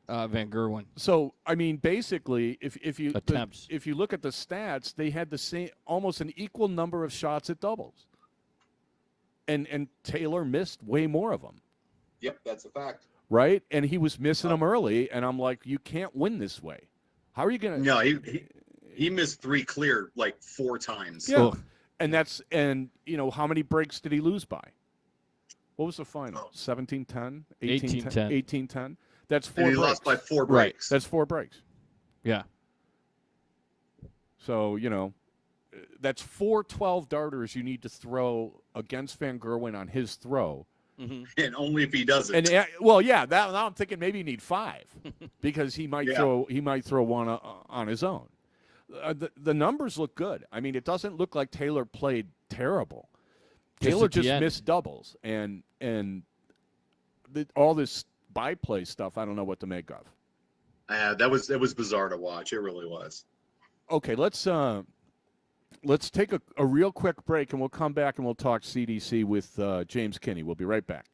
Van Gerwen. So, I mean, basically, if you attempts. If you look at the stats, they had the same, almost an equal number of shots at doubles. And Taylor missed way more of them. Yep, that's a fact. Right? And he was missing them early, and I'm like, you can't win this way. How are you going to? No, he missed 3 clear like 4 times. Yeah. And how many breaks did he lose by? What was the final? 17-10? 18-10. 18-10? That's 4 and he breaks. lost by 4 breaks. That's 4 breaks. Yeah. So, that's 4 12 darters you need to throw against Van Gerwen on his throw. Mm-hmm. And only if he does it. And now I'm thinking maybe you need 5 because he might throw one on his own. The numbers look good. I mean, it doesn't look like Taylor played terrible. Taylor just missed doubles, and all this byplay stuff. I don't know what to make of. That was bizarre to watch. It really was. Okay, let's take a real quick break, and we'll come back and we'll talk CDC with James Kinney. We'll be right back.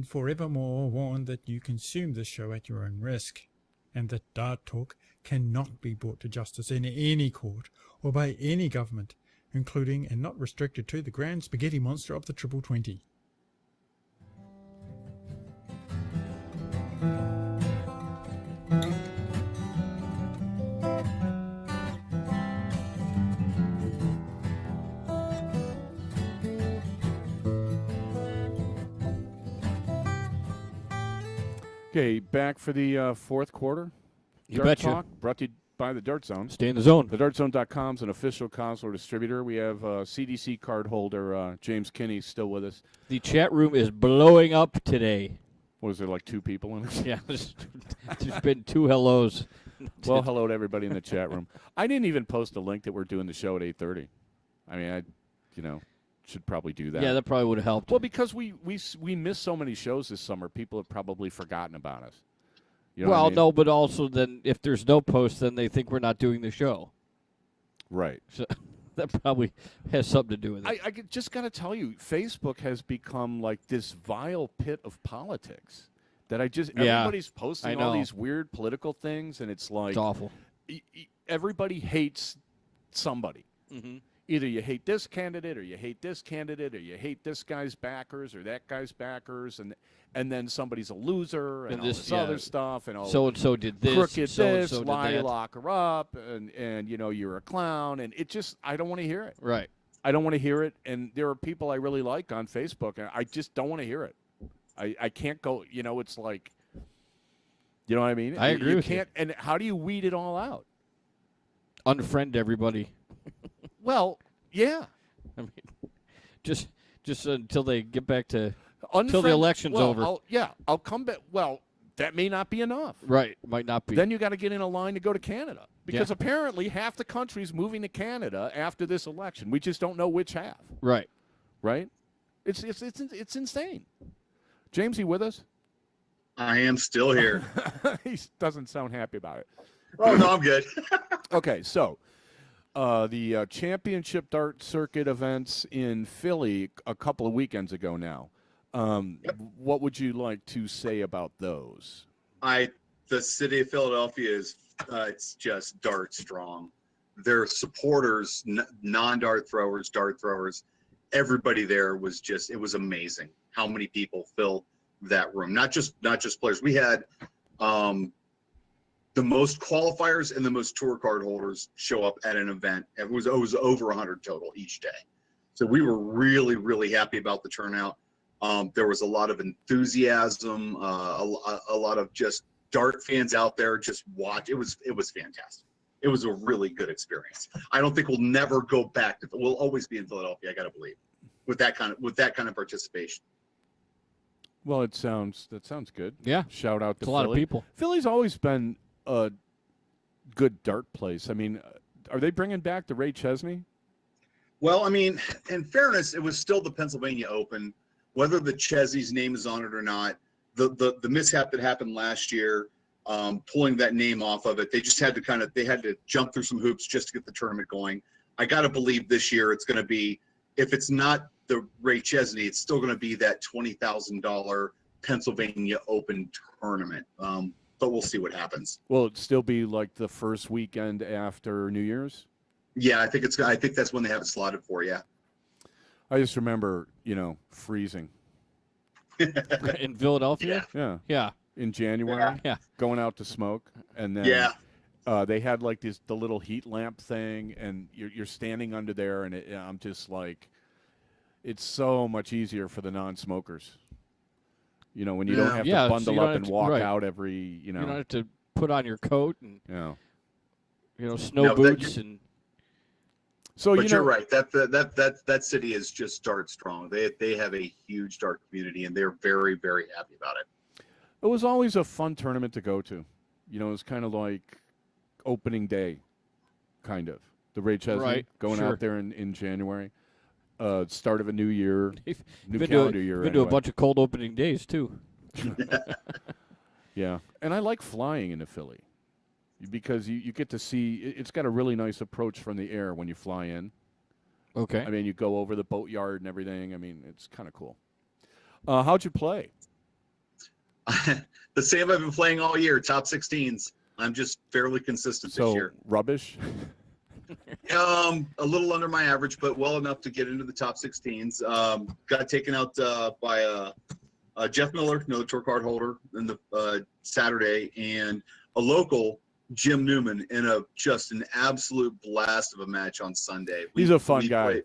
Forevermore warned that you consume this show at your own risk, and that Dart Talk cannot be brought to justice in any court or by any government, including and not restricted to the grand spaghetti monster of the Triple 20. Okay, back for the fourth quarter. You Dart betcha. Talk, brought to you by the Dart Zone. Stay in the zone. TheDartZone.com is an official console distributor. We have CDC card holder James Kinney still with us. The chat room is blowing up today. Was there like 2 people in it? Yeah, there's been 2 hellos. Well, hello to everybody in the chat room. I didn't even post a link that we're doing the show at 8:30. I mean, should probably do that. Yeah, that probably would have helped. Well, because we missed so many shows this summer, people have probably forgotten about us. You know what I mean? No, but also then if there's no post, then they think we're not doing the show. Right. So that probably has something to do with it. I just got to tell you, Facebook has become like this vile pit of politics that everybody's posting all these weird political things, and it's like it's awful. Everybody hates somebody. Mm-hmm. Either you hate this candidate, or you hate this candidate, or you hate this guy's backers or that guy's backers, and then somebody's a loser and all this other stuff, and all so and so did this, crooked this, lie, lock her up, and you're a clown, and it just I don't want to hear it. Right. I don't want to hear it, and there are people I really like on Facebook, and I just don't want to hear it. I can't go. It's like, you know what I mean? I agree with you. And how do you weed it all out? Unfriend everybody. Well, yeah. I mean, just until they get back to until the election's over. I'll come back. Well, that may not be enough. Right, might not be. Then you got to get in a line to go to Canada because apparently half the country's moving to Canada after this election. We just don't know which half. Right. Right. It's insane. James, you with us? I am still here. He doesn't sound happy about it. Oh no, I'm good. Okay, so. The championship dart circuit events in Philly a couple of weekends ago now. What would you like to say about those? The city of Philadelphia is it's just dart strong. Their supporters, non-dart throwers, dart throwers, everybody there was it was amazing how many people filled that room. Not just players. We had the most qualifiers and the most tour card holders show up at an event. It was over 100 total each day. So we were really, really happy about the turnout. There was a lot of enthusiasm, a lot of just dart fans out there just watch. It was fantastic. It was a really good experience. I don't think we'll never go back to. We'll always be in Philadelphia. I got to believe with that kind of participation. Well, that sounds good. Yeah, shout out to Philly. A lot of people. Philly's always been a good dart place. I mean, are they bringing back the Ray Chesney? Well, I mean, in fairness, it was still the Pennsylvania Open. Whether the Chesney's name is on it or not, the mishap that happened last year, pulling that name off of it, they just had to jump through some hoops just to get the tournament going. I got to believe this year it's going to be, if it's not the Ray Chesney, it's still going to be that $20,000 Pennsylvania Open tournament. But we'll see what happens. Will it still be like the first weekend after New Year's? Yeah, I think that's when they have it slotted for. Yeah. I just remember, freezing in Philadelphia. Yeah. In January. Yeah. Going out to smoke, and then they had like the little heat lamp thing, and you're standing under there, and I'm just like, it's so much easier for the non-smokers. When you don't have to bundle up and walk out every, You don't have to put on your coat and, snow No, boots and. So but you're right. That city is just dart strong. They have a huge dart community, and they're very, very happy about it. It was always a fun tournament to go to. It was kind of like opening day, kind of. The Ray Chesney going out there in January. Start of a new year, new calendar year. Been to a bunch of cold opening days too. Yeah, and I like flying into Philly because you get to see. It's got a really nice approach from the air when you fly in. Okay. I mean, you go over the boatyard and everything. I mean, it's kind of cool. How'd you play? The same I've been playing all year. Top 16s. I'm just fairly consistent this year. Rubbish. A little under my average, but well enough to get into the top 16s. Got taken out by Jeff Miller, another tour card holder, in the Saturday, and a local, Jim Newman, in just an absolute blast of a match on Sunday. He's a fun guy.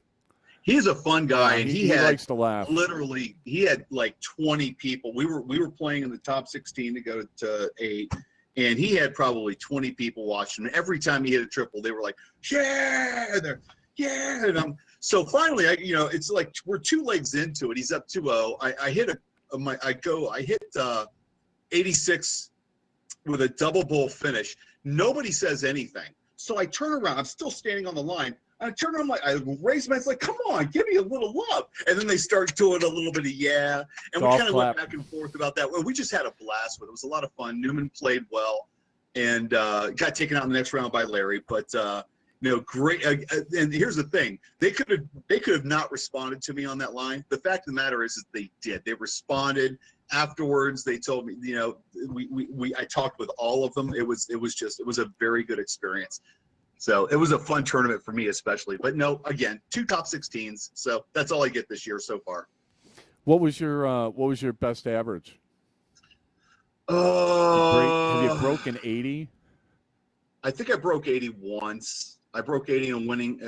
He's a fun guy, and he likes to laugh. Literally, he had like 20 people. We were playing in the top 16 to go to 8. And he had probably 20 people watching. And every time he hit a triple, they were like, "Yeah!" "Yeah!" And so finally, it's like we're 2 legs into it. He's up 2-0. I hit 86 with a double bowl finish. Nobody says anything. So I turn around. I'm still standing on the line. I turned on I raised my, it's like, come on, give me a little love. And then they start doing a little bit of yeah. And Golf we kind of went clap. back and forth about that. Well, we just had a blast with it. It was a lot of fun. Newman played well and got taken out in the next round by Larry. But great. And here's the thing: they could have not responded to me on that line. The fact of the matter is that they did. They responded afterwards. They told me, I talked with all of them. It was a very good experience. So it was a fun tournament for me, especially. But no, again, 2 top 16s. So that's all I get this year so far. What was your best average? Have you broken 80? I think I broke 80 once. I broke 80 and winning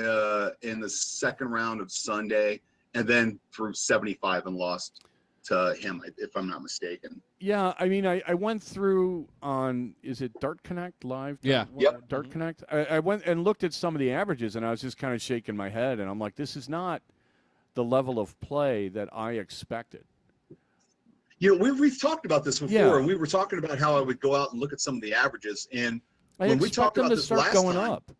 in the second round of Sunday, and then threw 75 and lost to him, if I'm not mistaken. Yeah, I mean, I went through on, is it Dart Connect Live? Yeah. Yep. Dart Connect. I went and looked at some of the averages, and I was just kind of shaking my head, and I'm like, this is not the level of play that I expected. We've talked about this before, Yeah. and we were talking about how I would go out and look at some of the averages, and I when we expect talked them about to this start last going time, up.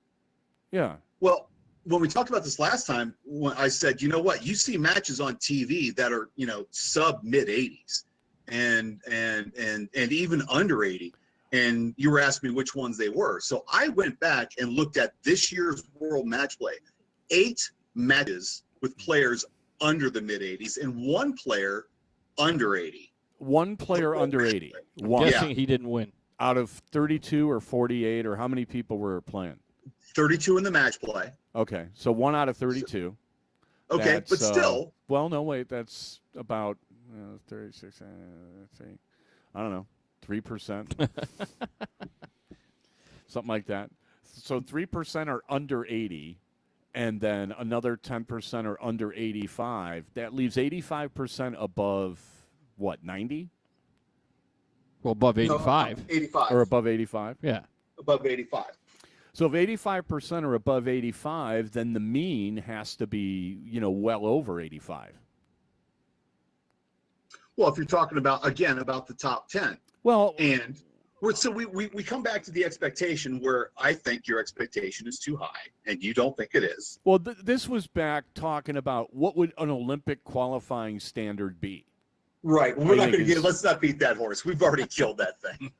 Yeah. well, when we talked about this last time, when I said, you know what, you see matches on TV that are, sub mid 80s and even under 80. And you were asking me which ones they were. So I went back and looked at this year's World Matchplay. 8 matches with players under the mid 80s and 1 player under 80. 1 player under 80. One. Guessing he didn't win. Out of 32 or 48, or how many people were playing? 32 in the match play. Okay, so 1 out of 32. Okay, That's, but still. Well, no, wait, that's about 36. I don't know, 3%, something like that. So 3% are under 80, and then another 10% are under 85. That leaves 85% above what, 90? Well, above 85. 85. Or above 85? Yeah. Above 85. So if 85% are above 85, then the mean has to be, well over 85. Well, if you're talking about the top 10. Well, and so we come back to the expectation where I think your expectation is too high and you don't think it is. Well, this was back talking about what would an Olympic qualifying standard be. Right. Well, let's not beat that horse. We've already killed that thing.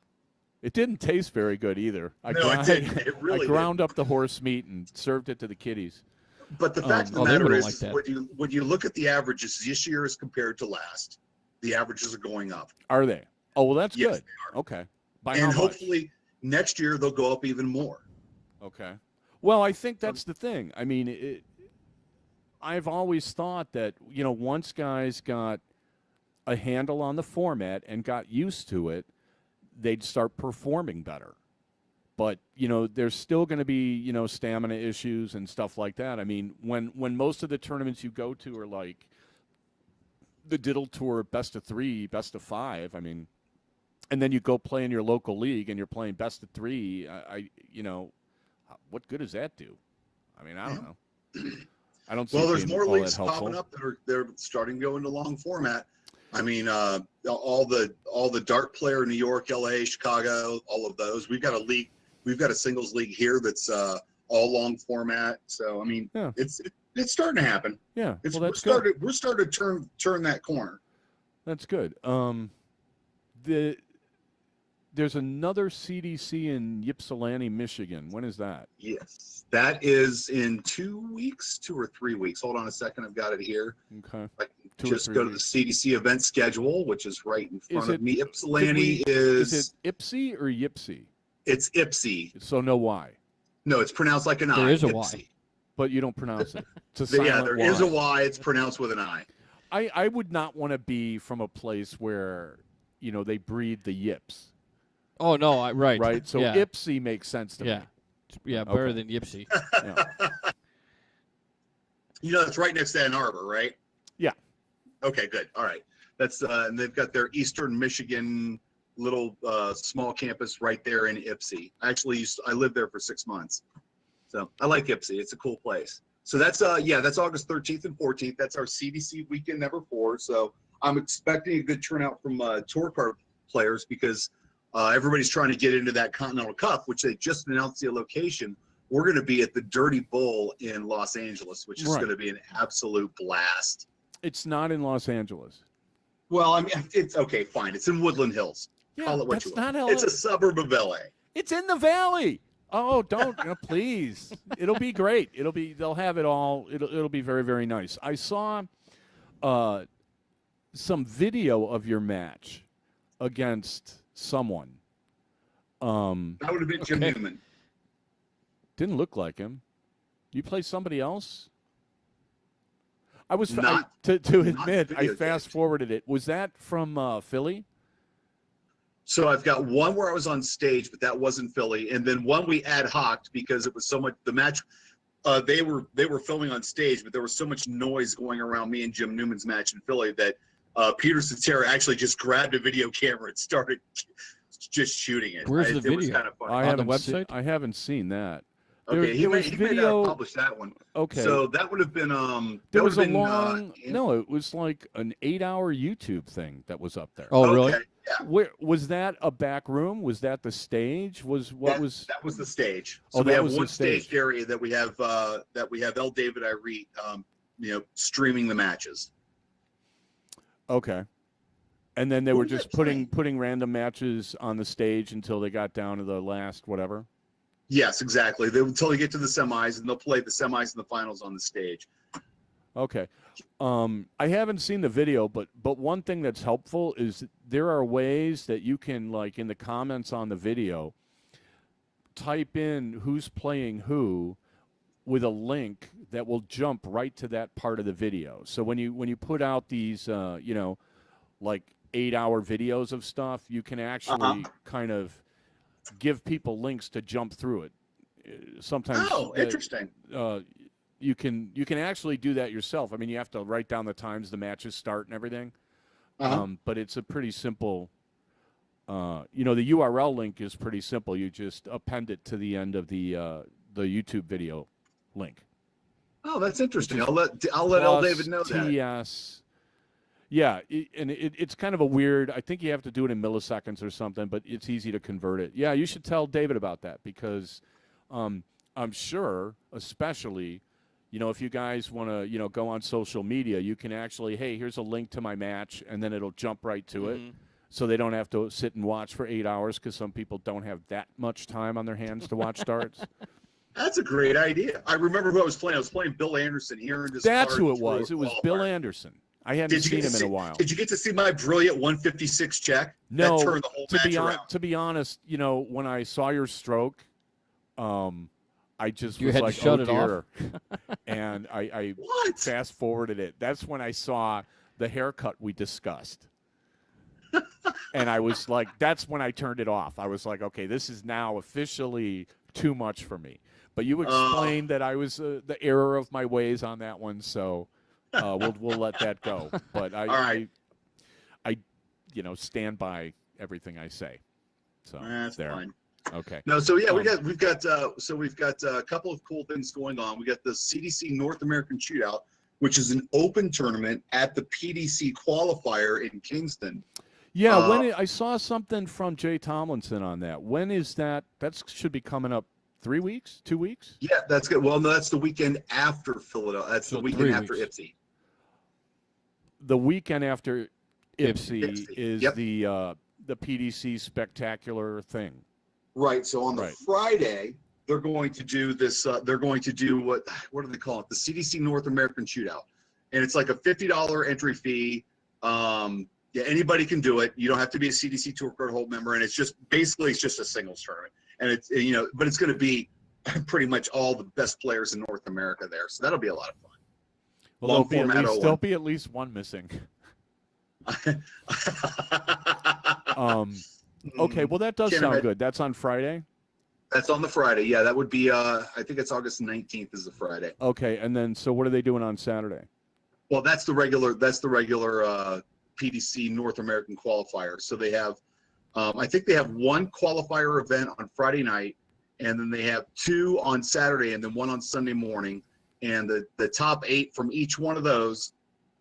It didn't taste very good either. It didn't. It really I ground up the horse meat and served it to the kiddies. But the fact of the matter is, like when you look at the averages this year as compared to last, the averages are going up. Are they? Oh, well, that's Yes, good. they are. Okay. By And how much? hopefully next year they'll go up even more. Okay. Well, I think that's the thing. I mean, I've always thought that, once guys got a handle on the format and got used to it, they'd start performing better. But, there's still going to be, stamina issues and stuff like that. I mean, when most of the tournaments you go to are like the Diddle Tour best of 3, best of 5, I mean, and then you go play in your local league and you're playing best of 3, what good does that do? I mean, I don't know. I don't see Well, there's it being more all that leagues helpful. popping up that they're starting to go into long format. I mean, all the dart player, New York, LA, Chicago, all of those. We've got a league. We've got a singles league here that's all long format. So I mean, Yeah. it's starting to happen. Yeah, It's, well, we're that's good. starting to turn that corner. That's good. There's another CDC in Ypsilanti, Michigan. When is that? Yes, that is in 2 weeks, 2 or 3 weeks. Hold on a second, I've got it here. Okay. I can 2 or just 3 go to the weeks. CDC event schedule, which is right in front of me. Ypsilanti Is is it Ipsy or Yipsy? it's Ipsy. So no Y. No, it's pronounced like an I. There is a Y. Ipsy. But you don't pronounce it. It's a silent Yeah, there Y. is a Y. It's pronounced with an I. I would not want to be from a place where, they breed the yips. Oh, no, right. Right? So yeah. Ipsy makes sense to Yeah. me. Yeah, better Okay. than Yipsy. Yeah. It's right next to Ann Arbor, right? Yeah. Okay, good. All right. That's and they've got their Eastern Michigan little small campus right there in Ypsi. I lived there for 6 months, so I like Ypsi. It's a cool place. So that's that's August 13th and 14th. That's our CDC weekend number 4. So I'm expecting a good turnout from tour card players because everybody's trying to get into that Continental Cup, which they just announced the location. we're going to be at the Dirty Bull in Los Angeles, which is going to be an absolute blast. It's not in Los Angeles. Well, I mean, it's okay, fine. It's in Woodland Hills. Yeah, Call it what you not want. It's a suburb of LA. It's in the valley. Oh, don't please. It'll be great. They'll have it all. It'll be very, very nice. I saw some video of your match against someone. That would have been Jim Newman. Didn't look like him. You play somebody else? I was to admit I fast forwarded it. Was that from Philly? So I've got one where I was on stage, but that wasn't Philly, and then one we ad hoc'd because it was so much. The match, they were filming on stage, but there was so much noise going around me and Jim Newman's match in Philly that Peter Cetera actually just grabbed a video camera and started just shooting it. Where's the video? It was kind of funny. On the website? I haven't seen that. Okay, he may not publish that one. Okay, so that would have been there was a long no, it was like an 8-hour YouTube thing that was up there. Oh, really? Yeah. Where was that? A back room? Was that the stage? That was the stage. So we have one staged area that we have L. David Irie, streaming the matches. Okay. And then they were just putting random matches on the stage until they got down to the last whatever. Yes, exactly. Until they get to the semis, and they'll play the semis and the finals on the stage. Okay. I haven't seen the video, but one thing that's helpful is there are ways that you can, like in the comments on the video, type in who's playing who with a link that will jump right to that part of the video. So when you put out these, like 8-hour videos of stuff, you can actually kind of give people links to jump through it. Sometimes interesting. You can actually do that yourself. I mean, you have to write down the times the matches start and everything. But it's a pretty simple. The URL link is pretty simple. You just append it to the end of the YouTube video link. Oh, that's interesting. I'll let L. David know that. TS. Yeah, it's kind of a weird. I think you have to do it in milliseconds or something, but it's easy to convert it. Yeah, you should tell David about that because I'm sure, especially, if you guys want to, go on social media, you can actually, hey, here's a link to my match, and then it'll jump right to it, so they don't have to sit and watch for 8 hours because some people don't have that much time on their hands to watch starts. That's a great idea. I remember who I was playing. I was playing Bill Anderson here in this. That's who it was. It was Bill Anderson. I hadn't seen him in a while. Did you get to see my brilliant 156 check? No. That turned the whole match around. To be honest, when I saw your stroke, I just you was had like, to shut oh it dear. off? And I fast forwarded it. That's when I saw the haircut we discussed. And I was like, that's when I turned it off. I was like, okay, this is now officially too much for me. But you explained that I was the error of my ways on that one, so we'll let that go. But I stand by everything I say. So that's fine. Okay. No, so yeah, we've got a couple of cool things going on. We got the CDC North American Shootout, which is an open tournament at the PDC qualifier in Kingston. Yeah, I saw something from Jay Tomlinson on that. When is that? That should be coming up 3 weeks, 2 weeks? Yeah, that's good. Well, no, that's the weekend after Philadelphia. That's the weekend after IPSI. The weekend after IPSI is the PDC spectacular thing. Right. So on the Friday, they're going to do this. They're going to do what do they call it? The CDC North American Shootout, and it's like a $50 entry fee. Yeah, anybody can do it. You don't have to be a CDC Tour Card Hold member, and it's just a singles tournament. And it's but it's going to be pretty much all the best players in North America there. So that'll be a lot of fun. Well, there'll be at least one missing. Okay, well that does sound good. That's on Friday? That's on the Friday. Yeah, that would be I think it's August 19th is the Friday. Okay, and then so what are they doing on Saturday? Well, that's the regular PDC North American qualifier. So they have I think they have one qualifier event on Friday night, and then they have two on Saturday and then one on Sunday morning. And the top 8 from each one of those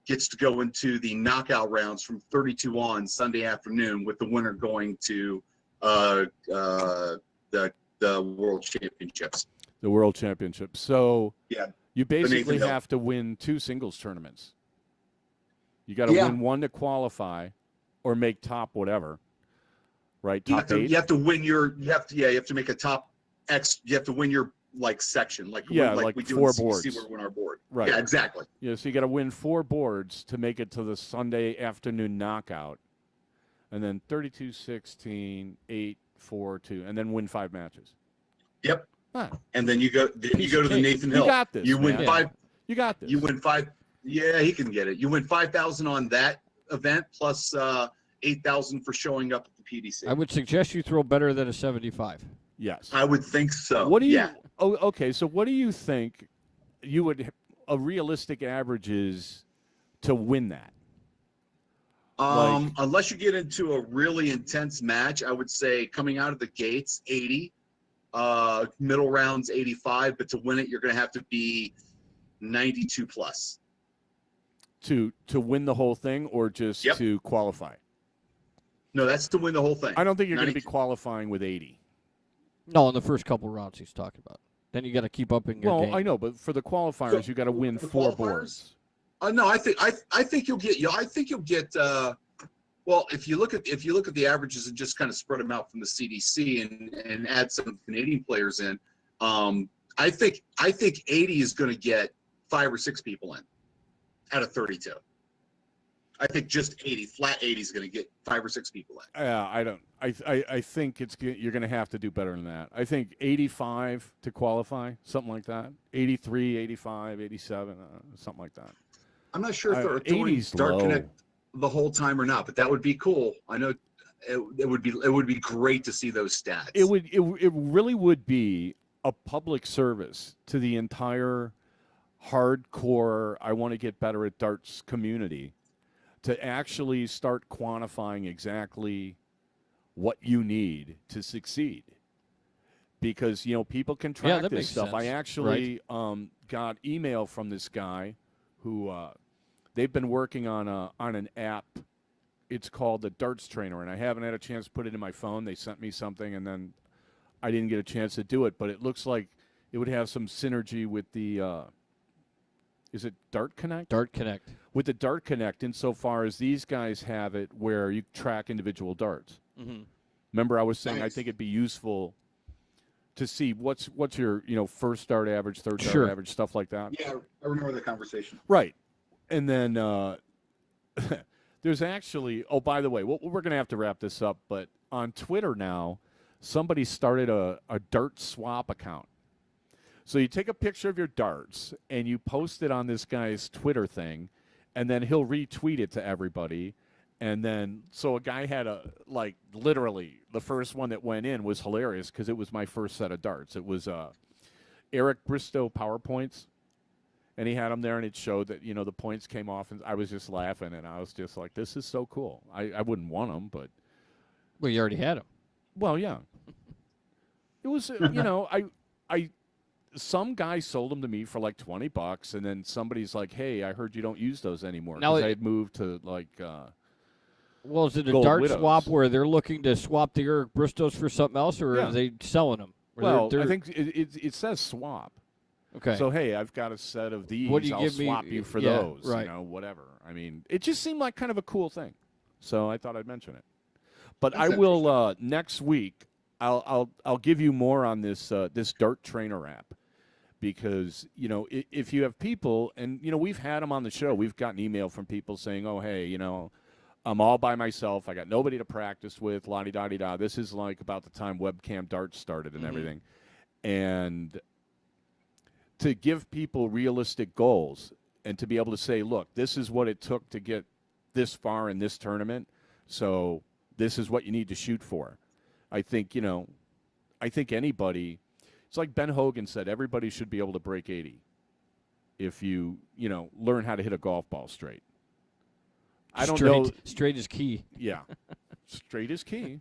gets to go into the knockout rounds from 32 on Sunday afternoon, with the winner going to the World Championships. The World Championship. So Yeah. you basically Hill. have to win 2 singles tournaments. You got to win one to qualify, or make top whatever. Right, top 8. You have to win your. You have to make a top X. You have to win your section, like we do 4 in the boards. CBC where we win our board. Right. Yeah, exactly. Yeah, so you got to win 4 boards to make it to the Sunday afternoon knockout, and then 32-16, 8-4-2, and then win 5 matches. Yep. Huh. And then you go to the Nathan Hill. You got this. You win man. 5. You got this. You win 5. Yeah, he can get it. You win 5,000 on that event plus 8,000 for showing up at the PDC. I would suggest you throw better than a 75. Yes. I would think so. What do you? Yeah. Oh, okay. So what do you think you would a realistic average is to win that? Unless you get into a really intense match, I would say coming out of the gates 80, middle rounds 85, but to win it you're going to have to be 92 plus. To win the whole thing, or just to qualify? No, that's to win the whole thing. I don't think you're going to be qualifying with 80. No, in the first couple rounds he's talking about. Then you got to keep up in your game. Well, I know, but for the qualifiers, you got to win 4 boards. No, I think you'll get. I think you'll get. Well, if you look at the averages and just kind of spread them out from the CDC and add some Canadian players in, I think 80 is going to get 5 or 6 people in out of 32. I think just 80, flat 80 is going to get 5 or 6 people in. Yeah, I don't. I think you're going to have to do better than that. I think 85 to qualify, something like that. 83, 85, 87, something like that. I'm not sure if they're doing Dart Connect the whole time or not, but that would be cool. I know it would be great to see those stats. It really would be a public service to the entire hardcore I want to get better at darts community to actually start quantifying exactly what you need to succeed. Because, people can track this stuff. Sense. I actually got email from this guy who they've been working on an app. It's called the Darts Trainer, and I haven't had a chance to put it in my phone. They sent me something, and then I didn't get a chance to do it. But it looks like it would have some synergy with the is it Dart Connect? Dart Connect. With the Dart Connect, insofar as these guys have it where you track individual darts. Mm-hmm. Remember, I was saying Nice. I think it'd be useful to see what's your first dart average, third dart Sure. average, stuff like that. Yeah, I remember the conversation. Right. And then there's actually, by the way, we're going to have to wrap this up, but on Twitter now, somebody started a dart swap account. So you take a picture of your darts and you post it on this guy's Twitter thing, and then he'll retweet it to everybody. And then, so a guy had literally, the first one that went in was hilarious because it was my first set of darts. It was Eric Bristow PowerPoints. And he had them there, and it showed that, the points came off, and I was just laughing, and I was just like, this is so cool. I wouldn't want them, but. Well, you already had them. Well, yeah. It was, some guy sold them to me for like $20, and then somebody's like, hey, I heard you don't use those anymore. Now Because I had moved to, well, is it a Gold dart Widows. swap where they're looking to swap the Eric Bristows for something else, or Yeah. are they selling them? Or well, they're- I think it says swap. Okay. So, hey, I've got a set of these. What do you I'll give me? swap you for Yeah, those. right. Whatever. I mean, it just seemed like kind of a cool thing. So I thought I'd mention it. But That's I will next week. I'll give you more on this this Dart Trainer app, because if you have people, and we've had them on the show. We've gotten email from people saying, oh, hey, I'm all by myself. I got nobody to practice with. La-di-da-di-da. This is like about the time webcam darts started and everything, and to give people realistic goals and to be able to say, look, this is what it took to get this far in this tournament, so this is what you need to shoot for. I think, anybody, it's like Ben Hogan said, everybody should be able to break 80 if you, learn how to hit a golf ball straight. I don't know. Straight is key. Yeah. Straight is key.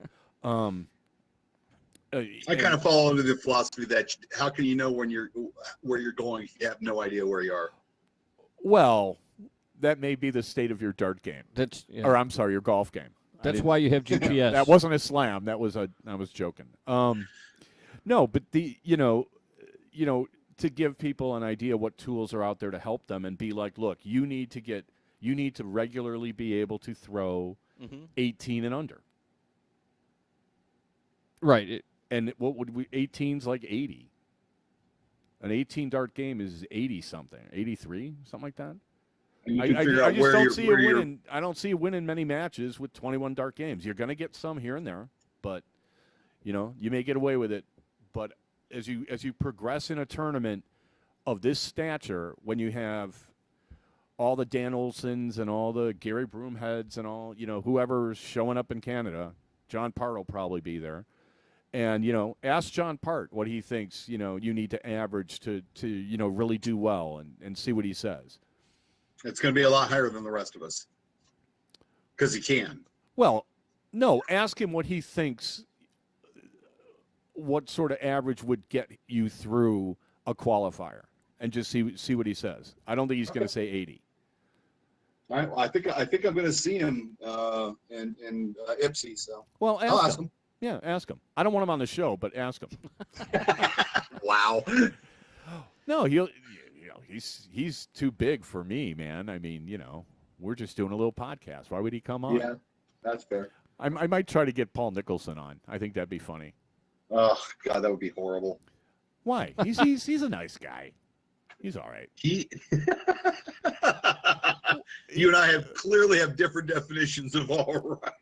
I kind of fall into the philosophy that how can you know where you're going if you have no idea where you are? Well, that may be the state of your dart game. Or I'm sorry, your golf game. That's why you have GPS. That wasn't a slam. I was joking. No, but to give people an idea what tools are out there to help them and be like, look, you need to regularly be able to throw 18 and under. Right. And what would 18's like 80. An 18 dart game is 80 something, 83, something like that. I just don't see a win. I don't see a win in many matches with 21 dart games. You're going to get some here and there, but you may get away with it. But as you progress in a tournament of this stature, when you have all the Dan Olsons and all the Gary Broomheads and all whoever's showing up in Canada, John Part will probably be there. And, ask John Part what he thinks, you need to average to really do well and see what he says. It's going to be a lot higher than the rest of us because he can. Well, no, ask him what he thinks, what sort of average would get you through a qualifier and just see what he says. I don't think he's going to say 80. I think I'm going to see him in Ipsy. So I'll ask him. Yeah, ask him. I don't want him on the show, but ask him. Wow. No, he's too big for me, man. I mean, we're just doing a little podcast. Why would he come on? Yeah, that's fair. I might try to get Paul Nicholson on. I think that'd be funny. Oh God, that would be horrible. Why? He's a nice guy. He's all right. You and I clearly have different definitions of all right.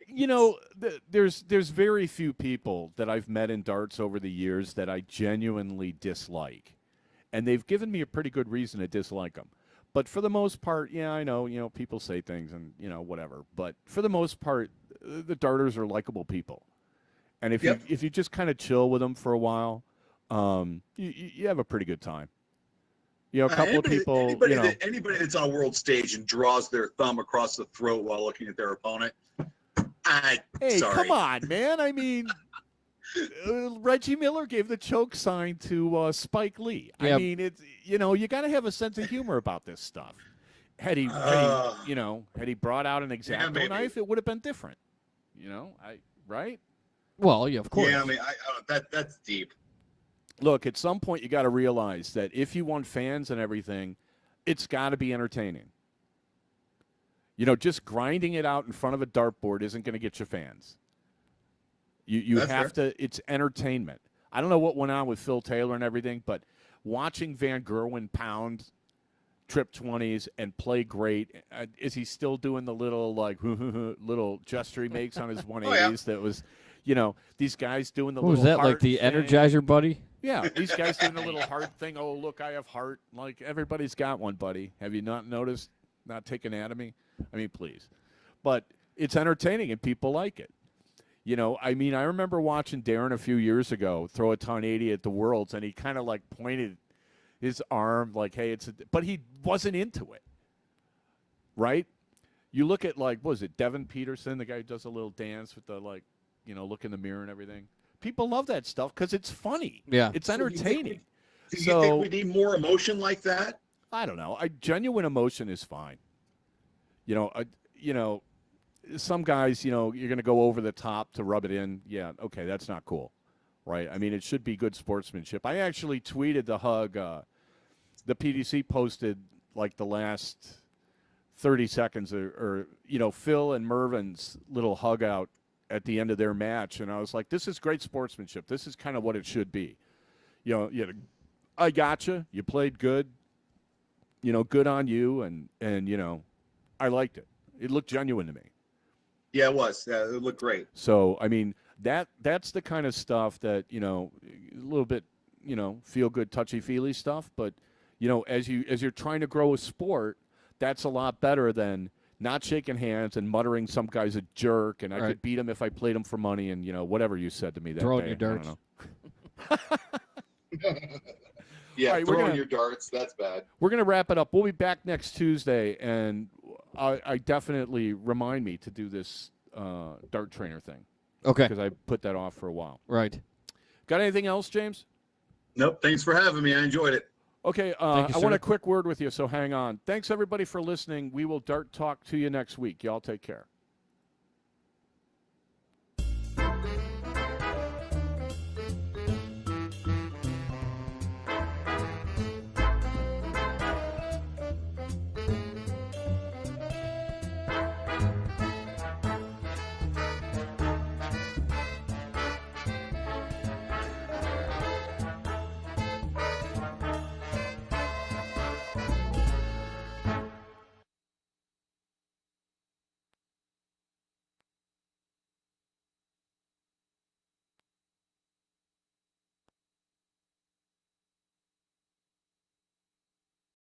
There's very few people that I've met in darts over the years that I genuinely dislike, and they've given me a pretty good reason to dislike them. But for the most part, yeah, I know, people say things and whatever. But for the most part, the darters are likable people, and if you just kind of chill with them for a while, you have a pretty good time. A couple of people, anybody that's on a world stage and draws their thumb across the throat while looking at their opponent. Sorry. Come on, man. I mean, Reggie Miller gave the choke sign to Spike Lee. Yep. I mean, it's you got to have a sense of humor about this stuff. Had he brought out an X-Acto knife, it would have been different. Right? Well, yeah, of course. Yeah, I mean, that's deep. Look, at some point you got to realize that if you want fans and everything, it's got to be entertaining. Just grinding it out in front of a dartboard isn't going to get you fans. You have to. It's entertainment. I don't know what went on with Phil Taylor and everything, but watching Van Gerwen pound trip 20s and play great. Is he still doing the little little gesture he makes on his 180s? Oh, yeah. That was, these guys doing the what little was that, heart like the thing. Energizer buddy? Yeah, these guys doing the little heart thing. Oh, look, I have heart. Like, everybody's got one, buddy. Have you not noticed? Not taking at me? I mean, please. But it's entertaining, and people like it. I mean, I remember watching Darren a few years ago throw a 1080 at the Worlds, and he kind of, pointed his arm like, hey, but he wasn't into it, right? You look at, what was it, Devin Peterson, the guy who does a little dance with the, look in the mirror and everything. People love that stuff because it's funny. Yeah. It's entertaining. Do you think we need more emotion like that? I don't know. Genuine emotion is fine. Some guys, you're going to go over the top to rub it in. Yeah, okay, that's not cool, right? I mean, it should be good sportsmanship. I actually tweeted the hug. The PDC posted, the last 30 seconds or Phil and Mervin's little hug out at the end of their match, and I was like, this is great sportsmanship. This is kind of what it should be. I gotcha. You played good. Good on you, and I liked it. It looked genuine to me. Yeah, it was. Yeah, it looked great. So, I mean, that's the kind of stuff that, a little bit, feel good, touchy-feely stuff, but, as you're trying to grow a sport, that's a lot better than not shaking hands and muttering some guy's a jerk and I could beat him if I played him for money and, whatever you said to me that throwing day. Your darts. Yeah, right, throwing your darts, that's bad. We're going to wrap it up. We'll be back next Tuesday, and I definitely remind me to do this dart trainer thing. Okay. Because I put that off for a while. Right. Got anything else, James? Nope. Thanks for having me. I enjoyed it. Okay, I want a quick word with you, so hang on. Thanks, everybody, for listening. We will Dart Talk to you next week. Y'all take care.